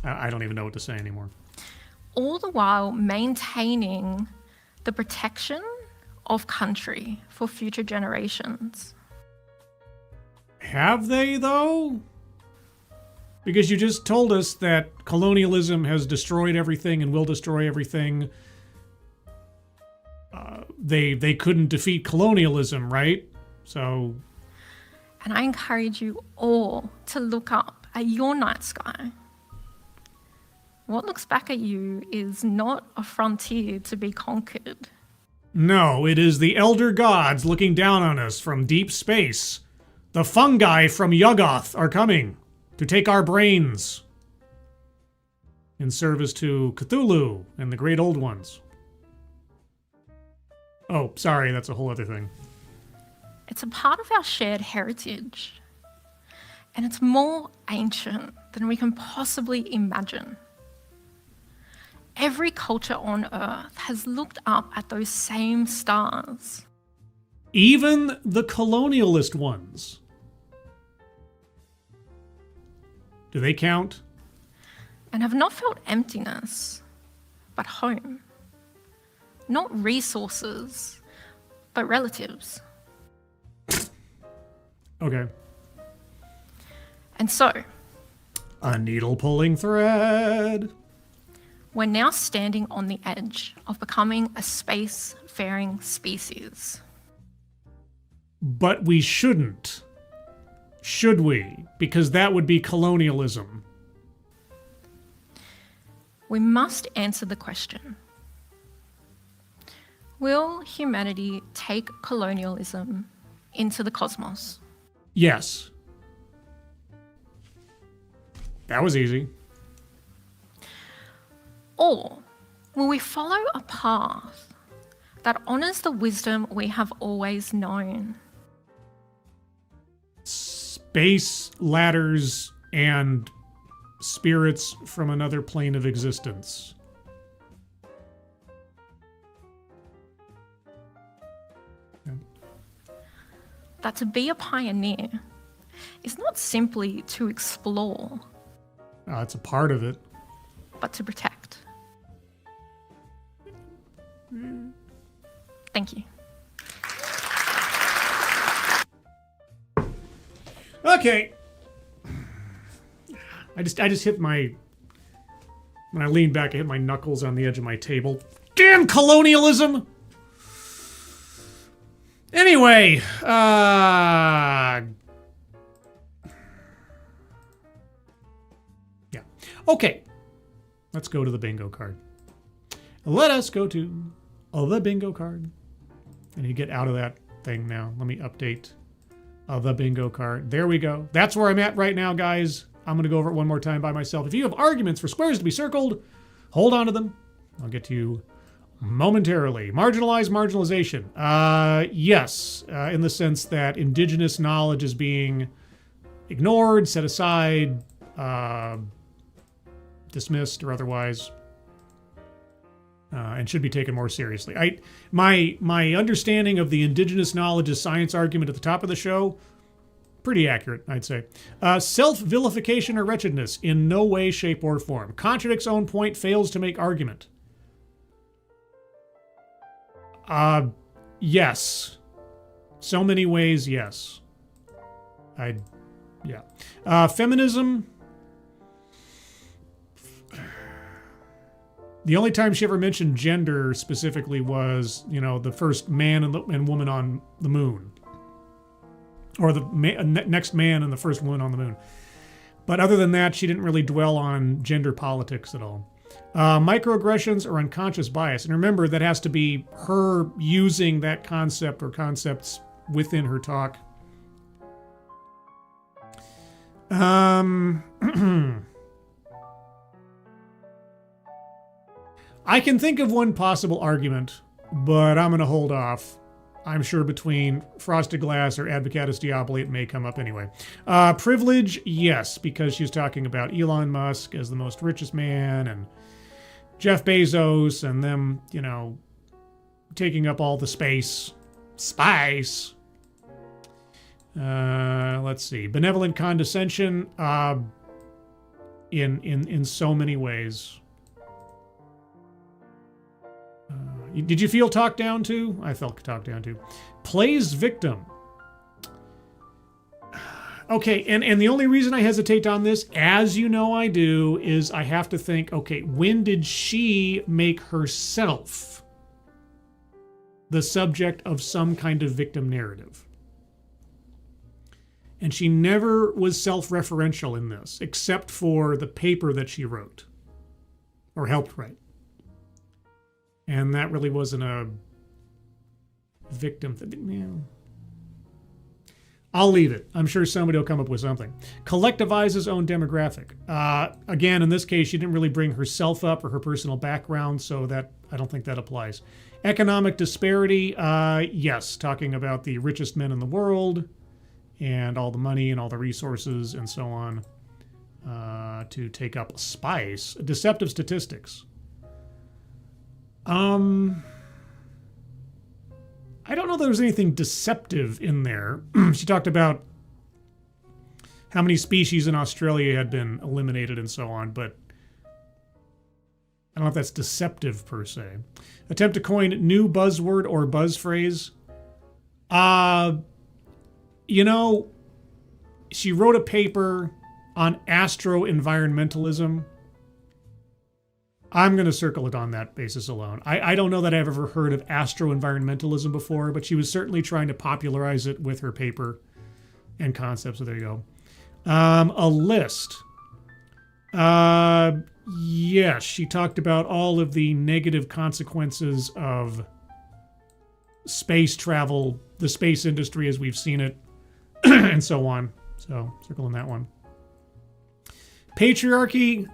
I don't even know what to say anymore. All the while maintaining the protection of country for future generations. Have they, though? Because you just told us that colonialism has destroyed everything and will destroy everything. They couldn't defeat colonialism, right? So... And I encourage you all to look up at your night sky. What looks back at you is not a frontier to be conquered. No, it is the elder gods looking down on us from deep space. The fungi from Yuggoth are coming to take our brains in service to Cthulhu and the great old ones. Oh, sorry, that's a whole other thing. It's a part of our shared heritage, and it's more ancient than we can possibly imagine. Every culture on Earth has looked up at those same stars. Even the colonialist ones. Do they count? And have not felt emptiness, but home. Not resources, but relatives. Okay. And so, A needle pulling thread. we're now standing on the edge of becoming a space-faring species. But we shouldn't. Should we? Because that would be colonialism. We must answer the question: will humanity take colonialism into the cosmos? Yes. That was easy. Or will we follow a path that honors the wisdom we have always known? Space ladders and spirits from another plane of existence. That to be a pioneer is not simply to explore, It's a part of it. but to protect. Thank you. Okay. I just hit my... When I leaned back, I hit my knuckles on the edge of my table. Damn colonialism! Anyway, yeah. Okay. Let's go to the bingo card. Let us go to the bingo card. And you get out of that thing now. Let me update the bingo card. There we go. That's where I'm at right now, guys. I'm going to go over it one more time by myself. If you have arguments for squares to be circled, hold on to them. I'll get to you momentarily. Marginalization. Yes, in the sense that Indigenous knowledge is being ignored, set aside, dismissed, or otherwise. and should be taken more seriously. My understanding of the indigenous knowledge as science argument at the top of the show, pretty accurate, I'd say. Self-vilification or wretchedness in no way, shape, or form. Contradicts own point, fails to make argument. Yes. So many ways, yes. Yeah. Feminism. The only time she ever mentioned gender specifically was, the first man and woman on the moon. Or the next man and the first woman on the moon. But other than that, she didn't really dwell on gender politics at all. Microaggressions or unconscious bias. And remember, that has to be her using that concept or concepts within her talk. I can think of one possible argument, but I'm going to hold off. I'm sure between Frosted Glass or Advocatus Diaboli, it may come up anyway. Privilege, yes, because she's talking about Elon Musk as the most richest man and Jeff Bezos and them, taking up all the space. Spice. Let's see. Benevolent condescension in so many ways. Did you feel talked down to? I felt talked down to. Plays victim. Okay, and the only reason I hesitate on this, as you know I do, is I have to think, okay, when did she make herself the subject of some kind of victim narrative? And she never was self-referential in this, except for the paper that she wrote, or helped write. And that really wasn't a victim thing. I'll leave it. I'm sure somebody will come up with something. Collectivizes own demographic. Again, in this case, she didn't really bring herself up or her personal background, so that I don't think that applies. Economic disparity, yes, talking about the richest men in the world and all the money and all the resources and so on to take up spice. Deceptive statistics. I don't know that there was anything deceptive in there. She talked about how many species in Australia had been eliminated and so on, but I don't know if that's deceptive per se. Attempt to coin new buzzword or buzz phrase. She wrote a paper on astro-environmentalism. I'm going to circle it on that basis alone. I don't know that I've ever heard of astro-environmentalism before, but she was certainly trying to popularize it with her paper and concepts. So there you go. A list. Yes, she talked about all of the negative consequences of space travel, the space industry as we've seen it, and so on. So circling that one. Patriarchy.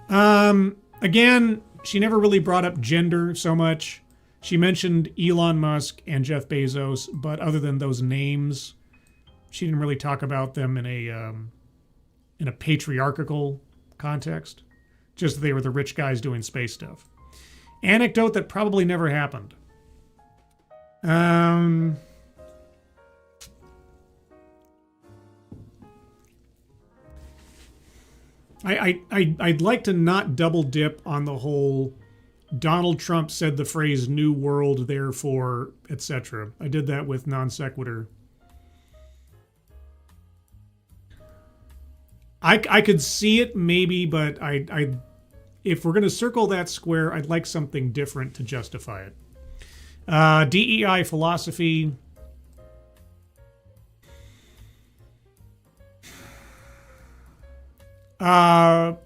Again, she never really brought up gender so much. She mentioned Elon Musk and Jeff Bezos, but other than those names, she didn't really talk about them in a patriarchal context. Just that they were the rich guys doing space stuff. Anecdote that probably never happened. I'd like to not double dip on the whole Donald Trump said the phrase New World, therefore, etc. I did that with non sequitur. I could see it maybe, but if we're going to circle that square, I'd like something different to justify it. DEI philosophy.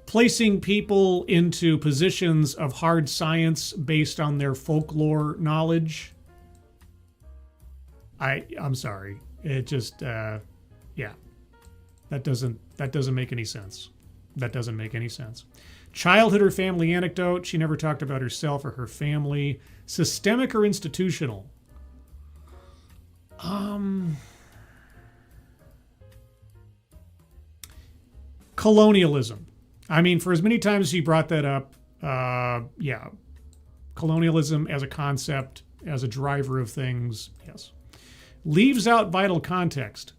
Placing people into positions of hard science based on their folklore knowledge. I'm sorry. It just yeah. That doesn't make any sense. That doesn't make any sense. Childhood or family anecdote. She never talked about herself or her family. Systemic or institutional. Colonialism. I mean, for as many times as she brought that up, yeah. colonialism as a concept, as a driver of things, yes. Leaves out vital context.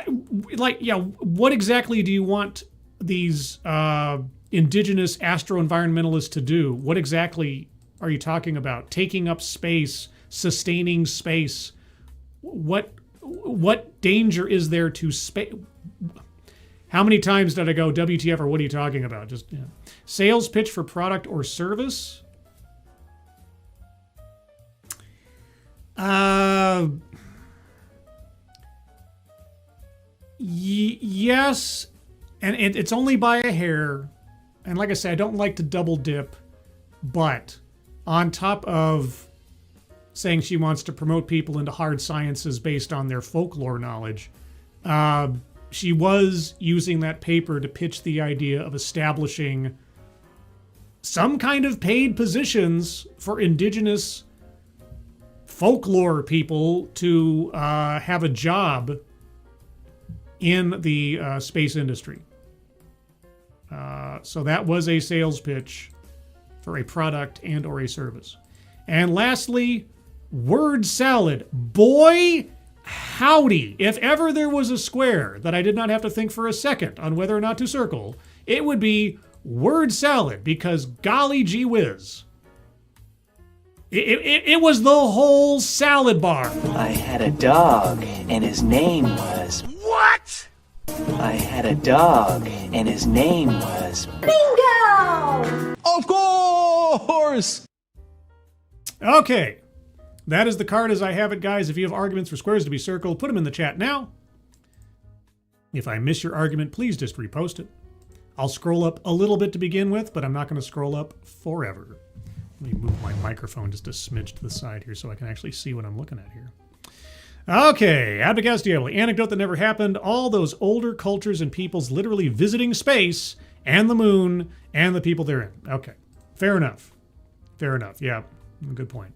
What exactly do you want these indigenous astro-environmentalists to do? What exactly are you talking about? Taking up space, sustaining space. What danger is there to space? How many times did I go WTF or what are you talking about? Just sales pitch for product or service. Yes, and it's only by a hair. And like I said, I don't like to double dip, but on top of saying she wants to promote people into hard sciences based on their folklore knowledge, she was using that paper to pitch the idea of establishing some kind of paid positions for indigenous folklore people to have a job in the space industry. So that was a sales pitch for a product and or a service. And lastly, word salad. Boy, howdy. If ever there was a square that I did not have to think for a second on whether or not to circle, it would be word salad, because golly gee whiz. It was the whole salad bar. I had a dog, and his name was... What? I had a dog, and his name was... Bingo! Of course! Okay. That is the card as I have it, guys. If you have arguments for squares to be circled, put them in the chat now. If I miss your argument, please just repost it. I'll scroll up a little bit to begin with, but I'm not going to scroll up forever. Let me move my microphone just a smidge to the side here so I can actually see what I'm looking at here. Okay, Abdicastioli, anecdote that never happened. All those older cultures and peoples literally visiting space and the moon and the people therein. Okay, fair enough. Fair enough, yeah, good point.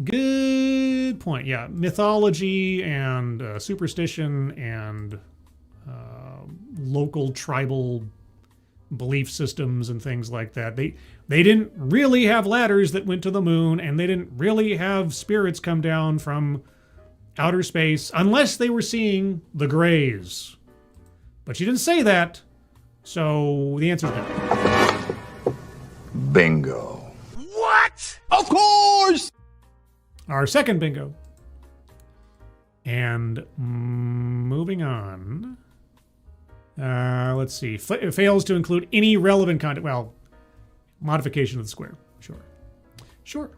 Good point, yeah. Mythology and superstition and local tribal belief systems and things like that. They didn't really have ladders that went to the moon, and they didn't really have spirits come down from outer space unless they were seeing the Greys. But she didn't say that, so the answer is no. Bingo. What? Of course! Our second bingo. And moving on. Let's see. It fails to include any relevant content. Well, modification of the square. Sure.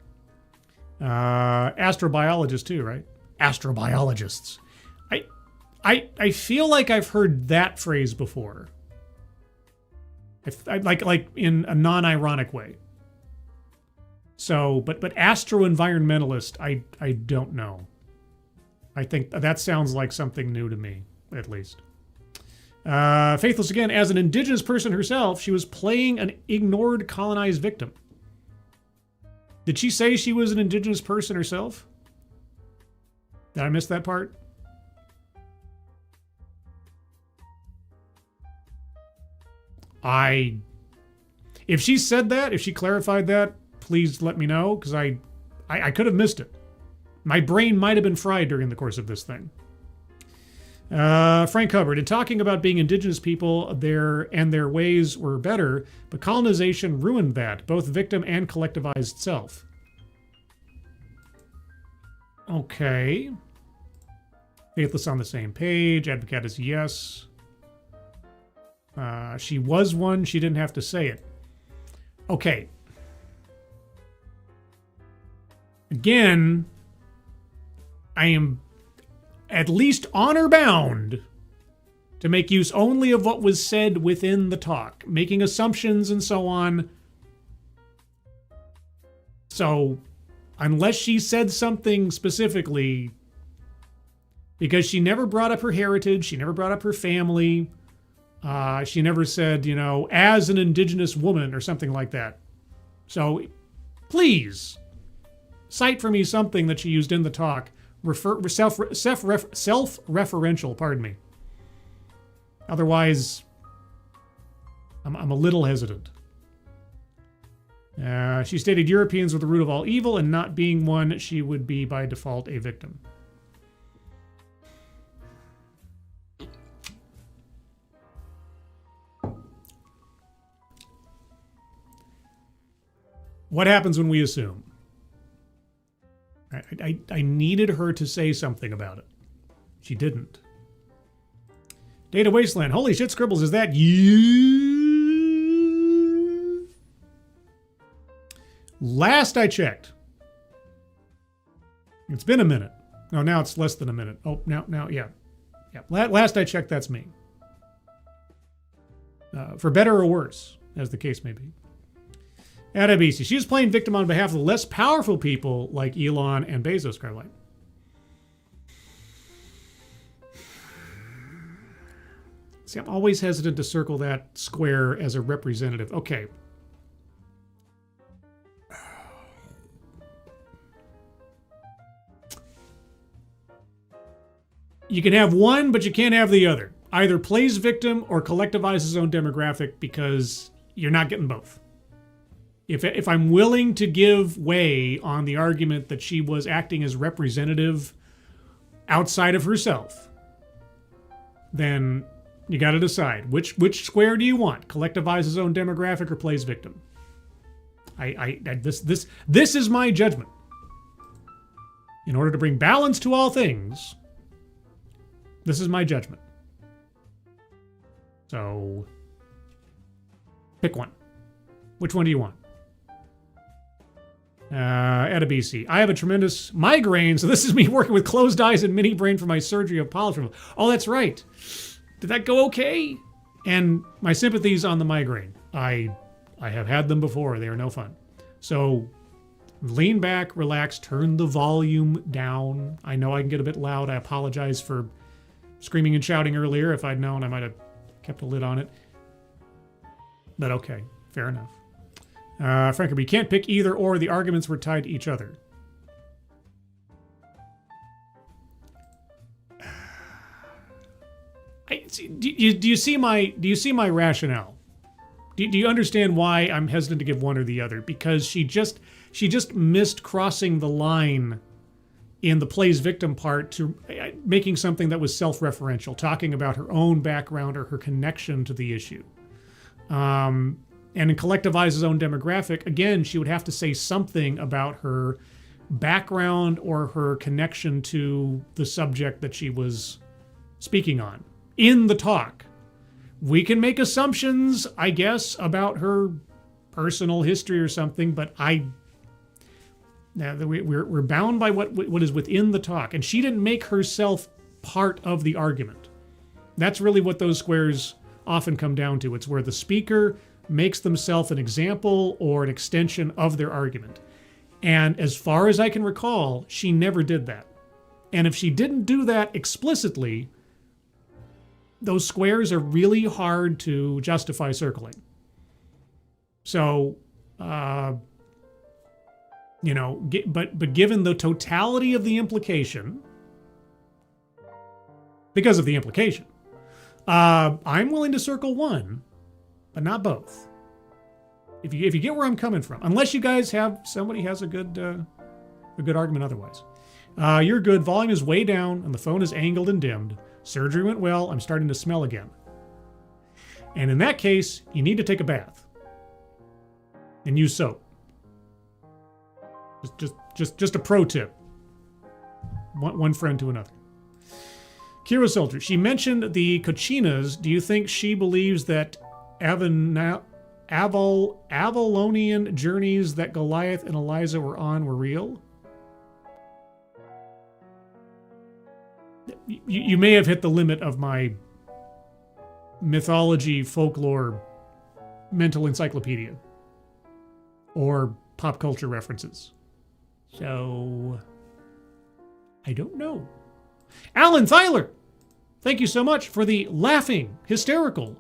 Astrobiologists too, right? Astrobiologists. I feel like I've heard that phrase before. Like in a non-ironic way. So, but astro-environmentalist, I don't know. I think that sounds like something new to me, at least. Faithless again, as an indigenous person herself, she was playing an ignored colonized victim. Did she say she was an indigenous person herself? Did I miss that part? If she said that, if she clarified that, please let me know, because I could have missed it. My brain might have been fried during the course of this thing. Frank Hubbard, in talking about being indigenous people, their ways were better, but colonization ruined that, both victim and collectivized self. Okay. Faithless on the same page. Advocate is yes. She was one. She didn't have to say it. Okay. Again, I am at least honor bound to make use only of what was said within the talk, making assumptions and so on. So, unless she said something specifically, because she never brought up her heritage, she never brought up her family, she never said, as an indigenous woman or something like that. So, please, cite for me something that she used in the talk, self-referential, pardon me. Otherwise, I'm a little hesitant. She stated Europeans were the root of all evil, and not being one, she would be by default a victim. What happens when we assume? I needed her to say something about it. She didn't. Data Wasteland. Holy shit, Scribbles, is that you? Last I checked. It's been a minute. No, now it's less than a minute. Oh, now, yeah. Last I checked, that's me. For better or worse, as the case may be. Attribution. She was playing victim on behalf of the less powerful people like Elon and Bezos, Carlite. See, I'm always hesitant to circle that square as a representative. Okay. You can have one, but you can't have the other. Either plays victim or collectivizes his own demographic, because you're not getting both. If I'm willing to give way on the argument that she was acting as representative outside of herself, then you got to decide which square do you want? Collectivize his own demographic or plays victim? This is my judgment. In order to bring balance to all things, this is my judgment. So pick one. Which one do you want? Etta BC. I have a tremendous migraine, so this is me working with closed eyes and mini brain for my surgery of polyps removal. Oh, that's right. Did that go okay? And my sympathies on the migraine. I have had them before. They are no fun. So lean back, relax, turn the volume down. I know I can get a bit loud. I apologize for screaming and shouting earlier. If I'd known, I might have kept a lid on it. But okay, fair enough. Frankie, you can't pick either or. The arguments were tied to each other. Do you see my rationale? Do you understand why I'm hesitant to give one or the other? Because she just missed crossing the line in the plays victim part to making something that was self-referential, talking about her own background or her connection to the issue. And in collectivize his own demographic, again, she would have to say something about her background or her connection to the subject that she was speaking on. In the talk, we can make assumptions, I guess, about her personal history or something, but we're bound by what is within the talk. And she didn't make herself part of the argument. That's really what those squares often come down to. It's where the speaker makes themselves an example or an extension of their argument. And as far as I can recall, she never did that. And if she didn't do that explicitly, those squares are really hard to justify circling. So, but given the totality of the implication, because of the implication, I'm willing to circle one, but not both. If you get where I'm coming from, unless you guys somebody has a good argument otherwise. You're good. Volume is way down and the phone is angled and dimmed. Surgery went well. I'm starting to smell again. And in that case, you need to take a bath and use soap. Just a pro tip. One friend to another. Kira Solter, she mentioned the Cochinas. Do you think she believes that Avalonian journeys that Goliath and Eliza were on were real? You may have hit the limit of my mythology, folklore, mental encyclopedia, or pop culture references. So, I don't know. Alan Thyler, thank you so much for the laughing, hysterical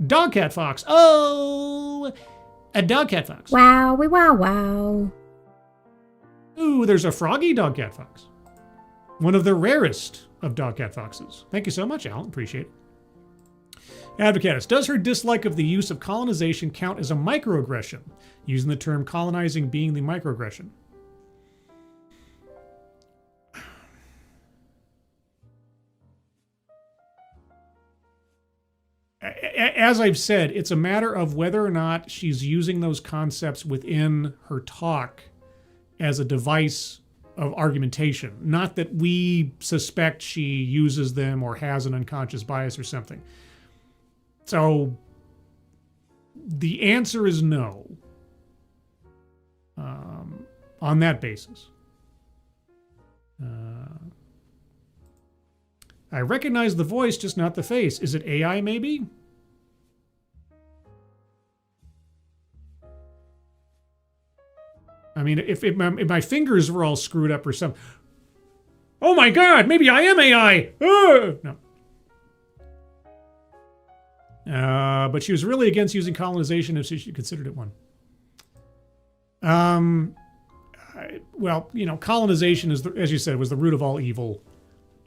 Dogcat Fox. Oh, a Dogcat Fox. Wow, wow, wow. Ooh, there's a froggy Dogcat Fox. One of the rarest of Dogcat Foxes. Thank you so much, Alan. Appreciate it. Advocatus, does her dislike of the use of colonization count as a microaggression, using the term colonizing being the microaggression? As I've said, it's a matter of whether or not she's using those concepts within her talk as a device of argumentation. Not that we suspect she uses them or has an unconscious bias or something. So the answer is no on that basis. I recognize the voice, just not the face. Is it AI, maybe? I mean, if my fingers were all screwed up or something. Oh my God, maybe I am AI. No. But she was really against using colonization if she considered it one. Well, you know, colonization is, as you said, was the root of all evil.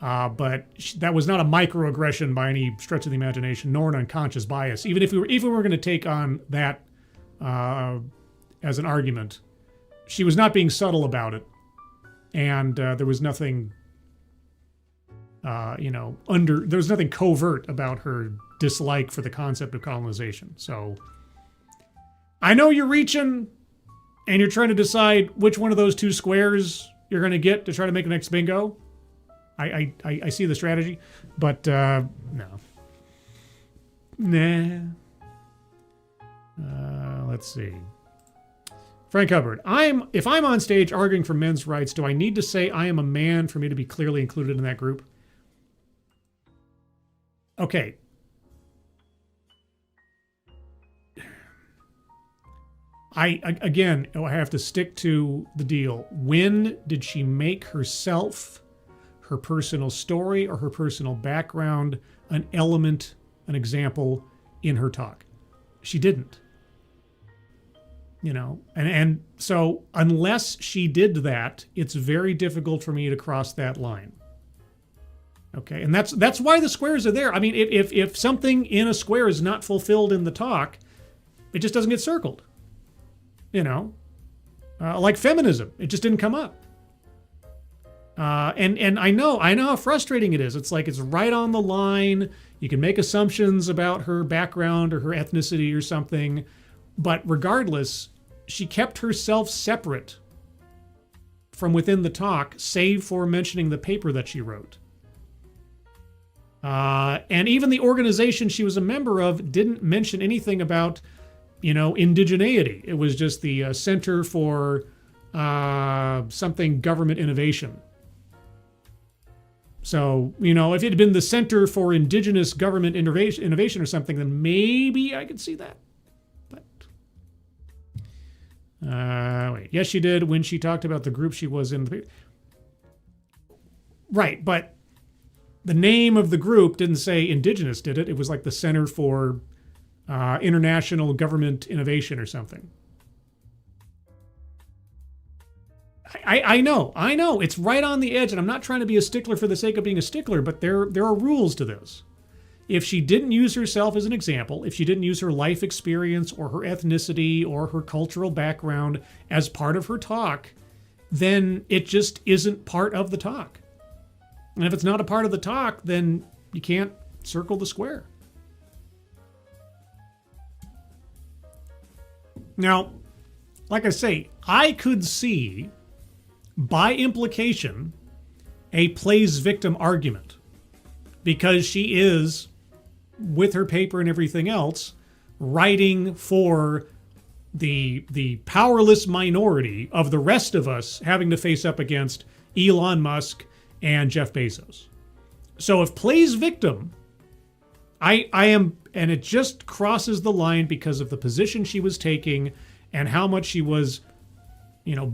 But that was not a microaggression by any stretch of the imagination, nor an unconscious bias. Even if we were going to take on that as an argument, she was not being subtle about it, and there was nothing, there was nothing covert about her dislike for the concept of colonization. So I know you're reaching, and you're trying to decide which one of those two squares you're going to get to try to make the next bingo. I see the strategy, but no. Nah. Let's see. Frank Hubbard, if I'm on stage arguing for men's rights, do I need to say I am a man for me to be clearly included in that group? Okay. I have to stick to the deal. When did she make herself, her personal story, or her personal background an element, an example in her talk? She didn't. And so unless she did that, it's very difficult for me to cross that line. Okay, and that's why the squares are there. I mean, if something in a square is not fulfilled in the talk, it just doesn't get circled. Like feminism, it just didn't come up. And I know how frustrating it is. It's like it's right on the line. You can make assumptions about her background or her ethnicity or something, but regardless, she kept herself separate from within the talk, save for mentioning the paper that she wrote. And even the organization she was a member of didn't mention anything about, indigeneity. It was just the Center for something Government Innovation. So, if it had been the Center for Indigenous Government Innovation or something, then maybe I could see that. Wait. Yes, she did when she talked about the group she was in. Right, but the name of the group didn't say Indigenous, did it? It was like the Center for International Government Innovation or something. I know. It's right on the edge, and I'm not trying to be a stickler for the sake of being a stickler, but there are rules to this. If she didn't use herself as an example, if she didn't use her life experience or her ethnicity or her cultural background as part of her talk, then it just isn't part of the talk. And if it's not a part of the talk, then you can't circle the square. Now, like I say, I could see, by implication, a plays victim argument, because she is, with her paper and everything else, writing for the powerless minority of the rest of us having to face up against Elon Musk and Jeff Bezos. So if plays victim, I am, and it just crosses the line because of the position she was taking and how much she was,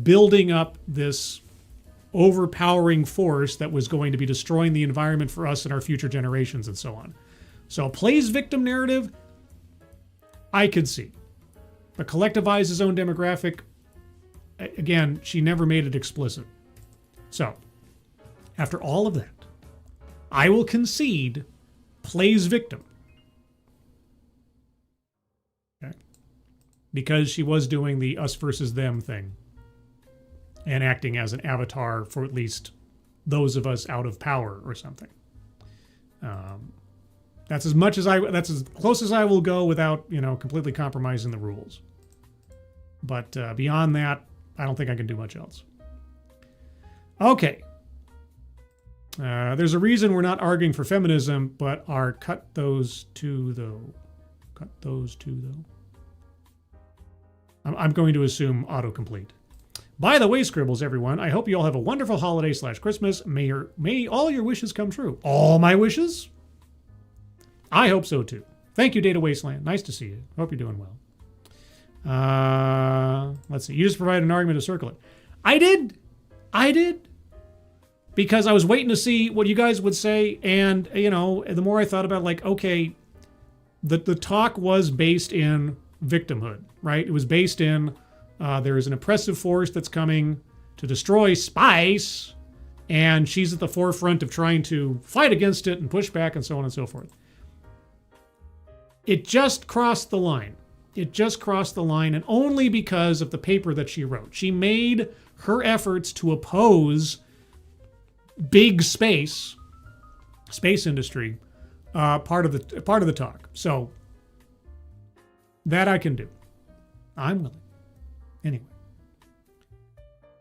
building up this overpowering force that was going to be destroying the environment for us and our future generations and so on. So plays victim narrative, I could see. But collectivize his own demographic, again, she never made it explicit. So, after all of that, I will concede plays victim. because she was doing the us versus them thing and acting as an avatar for at least those of us out of power or something. That's as close as I will go without, completely compromising the rules. But beyond that, I don't think I can do much else. Okay. There's a reason we're not arguing for feminism, but are cut those two though. I'm going to assume autocomplete. By the way, Scribbles, everyone, I hope you all have a wonderful holiday / Christmas. May all your wishes come true. All my wishes? I hope so too. Thank you, Data Wasteland. Nice to see you. Hope you're doing well. Let's see. You just provided an argument to circle it. I did. Because I was waiting to see what you guys would say. And, the more I thought about it, okay, the talk was based in victimhood, right? It was based in there is an oppressive force that's coming to destroy spice, and she's at the forefront of trying to fight against it and push back and so on and so forth. It just crossed the line. And only because of the paper that she wrote. She made her efforts to oppose big space industry, part of the talk. So that I can do. I'm willing. Anyway.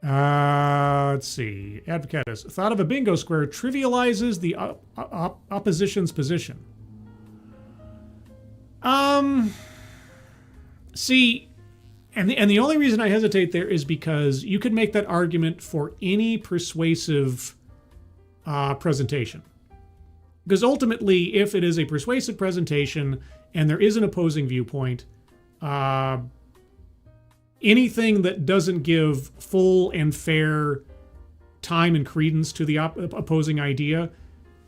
Let's see. Advocatus. Thought of a bingo square trivializes the opposition's position. See, and the only reason I hesitate there is because you could make that argument for any persuasive presentation. Because ultimately, if it is a persuasive presentation and there is an opposing viewpoint, anything that doesn't give full and fair time and credence to the opposing idea,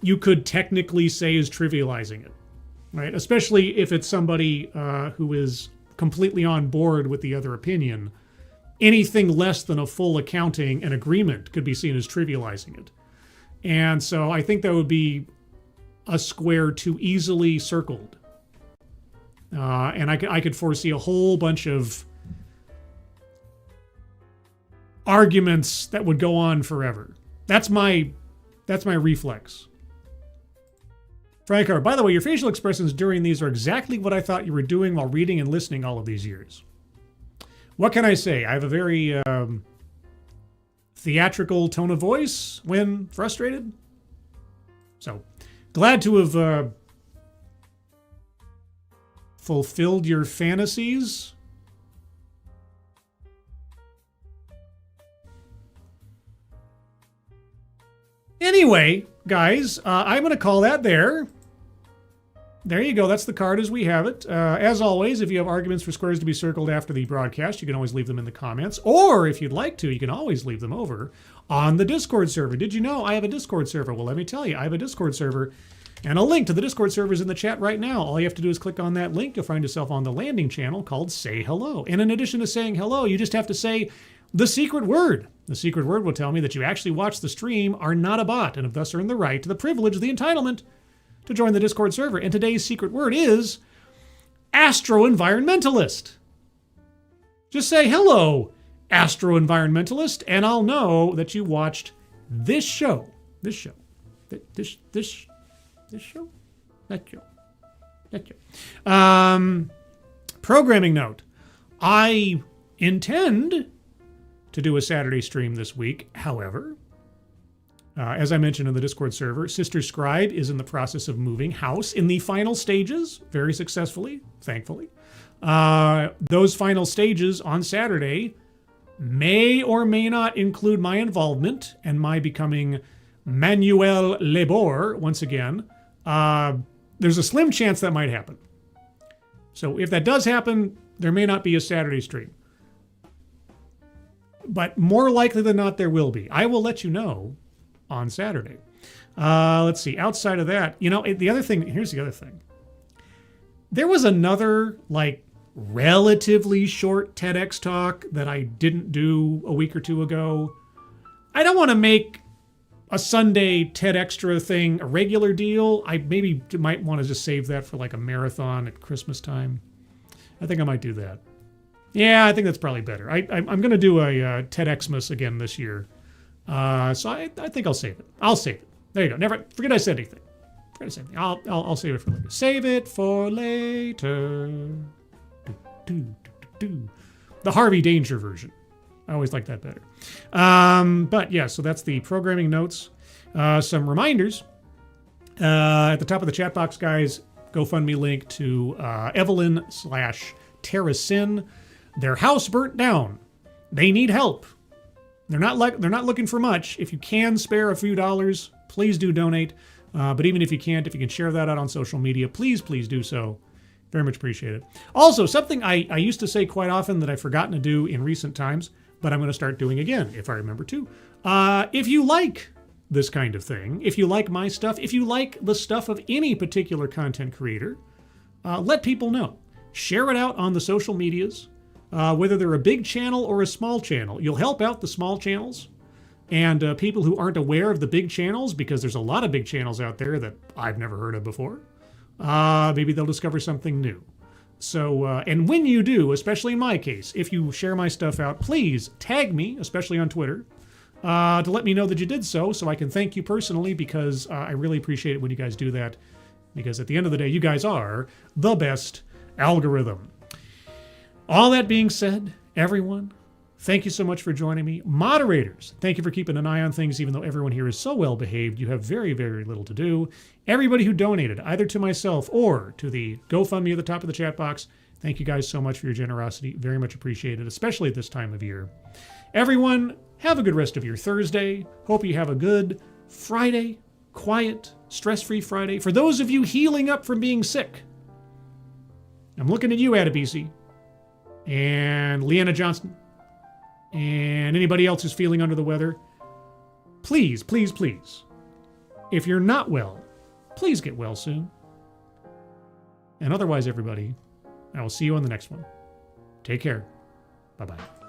you could technically say is trivializing it, right? Especially if it's somebody who is completely on board with the other opinion. Anything less than a full accounting and agreement could be seen as trivializing it. And so I think that would be a square too easily circled. And I could foresee a whole bunch of arguments that would go on forever. That's my reflex. Frank R., by the way, your facial expressions during these are exactly what I thought you were doing while reading and listening all of these years. What can I say? I have a very theatrical tone of voice when frustrated. So, glad to have fulfilled your fantasies. Anyway, guys, I'm going to call that there. There you go. That's the card as we have it. As always, if you have arguments for squares to be circled after the broadcast, you can always leave them in the comments. Or if you'd like to, you can always leave them over on the Discord server. Did you know I have a Discord server? Well, let me tell you, I have a Discord server. And a link to the Discord server is in the chat right now. All you have to do is click on that link. You'll find yourself on the landing channel called Say Hello. And in addition to saying hello, you just have to say the secret word. The secret word will tell me that you actually watched the stream, are not a bot, and have thus earned the right to the privilege, the entitlement to join the Discord server. And today's secret word is astro-environmentalist. Just say hello, astro-environmentalist, and I'll know that you watched this show. This show. Programming note. I intend to do a Saturday stream this week. However, as I mentioned in the Discord server, Sister Scribe is in the process of moving house in the final stages, very successfully, thankfully. Those final stages on Saturday may or may not include my involvement and my becoming manuel labor once again. There's a slim chance that might happen. So if that does happen, there may not be a Saturday stream. But more likely than not, there will be. I will let you know on Saturday. Let's see. Outside of that, the other thing, here's the other thing. There was another, relatively short TEDx talk that I didn't do a week or two ago. I don't want to make a Sunday TED Extra thing a regular deal. I maybe might want to just save that for a marathon at Christmas time. I think I might do that. Yeah, I think that's probably better. I'm going to do a TEDxmas again this year. So I think I'll save it. I'll save it. There you go. Never forget I said anything. Forget I said anything. I'll save it for later. Save it for later. The Harvey Danger version. I always like that better. But yeah, so that's the programming notes. Some reminders. At the top of the chat box, guys, GoFundMe link to Evelyn/Terracin. Their house burnt down. They need help. They're not looking for much. If you can spare a few dollars, please do donate. But even if you can't, if you can share that out on social media, please do so. Very much appreciate it. Also, something I used to say quite often that I've forgotten to do in recent times, but I'm going to start doing again if I remember to. If you like this kind of thing, if you like my stuff, if you like the stuff of any particular content creator, let people know. Share it out on the social medias, whether they're a big channel or a small channel. You'll help out the small channels and people who aren't aware of the big channels, because there's a lot of big channels out there that I've never heard of before. Maybe they'll discover something new. So, and when you do, especially in my case, if you share my stuff out, please tag me, especially on Twitter, to let me know that you did so I can thank you personally, because I really appreciate it when you guys do that, because at the end of the day, you guys are the best algorithm. All that being said, everyone, thank you so much for joining me. Moderators, thank you for keeping an eye on things, even though everyone here is so well behaved. You have very, very little to do. Everybody who donated, either to myself or to the GoFundMe at the top of the chat box, thank you guys so much for your generosity. Very much appreciated, especially at this time of year. Everyone, have a good rest of your Thursday. Hope you have a good Friday, quiet, stress-free Friday. For those of you healing up from being sick, I'm looking at you, Adebisi, and Leanna Johnston, and anybody else who's feeling under the weather. Please, if you're not well, please get well soon. And otherwise, everybody, I will see you on the next one. Take care. Bye-bye.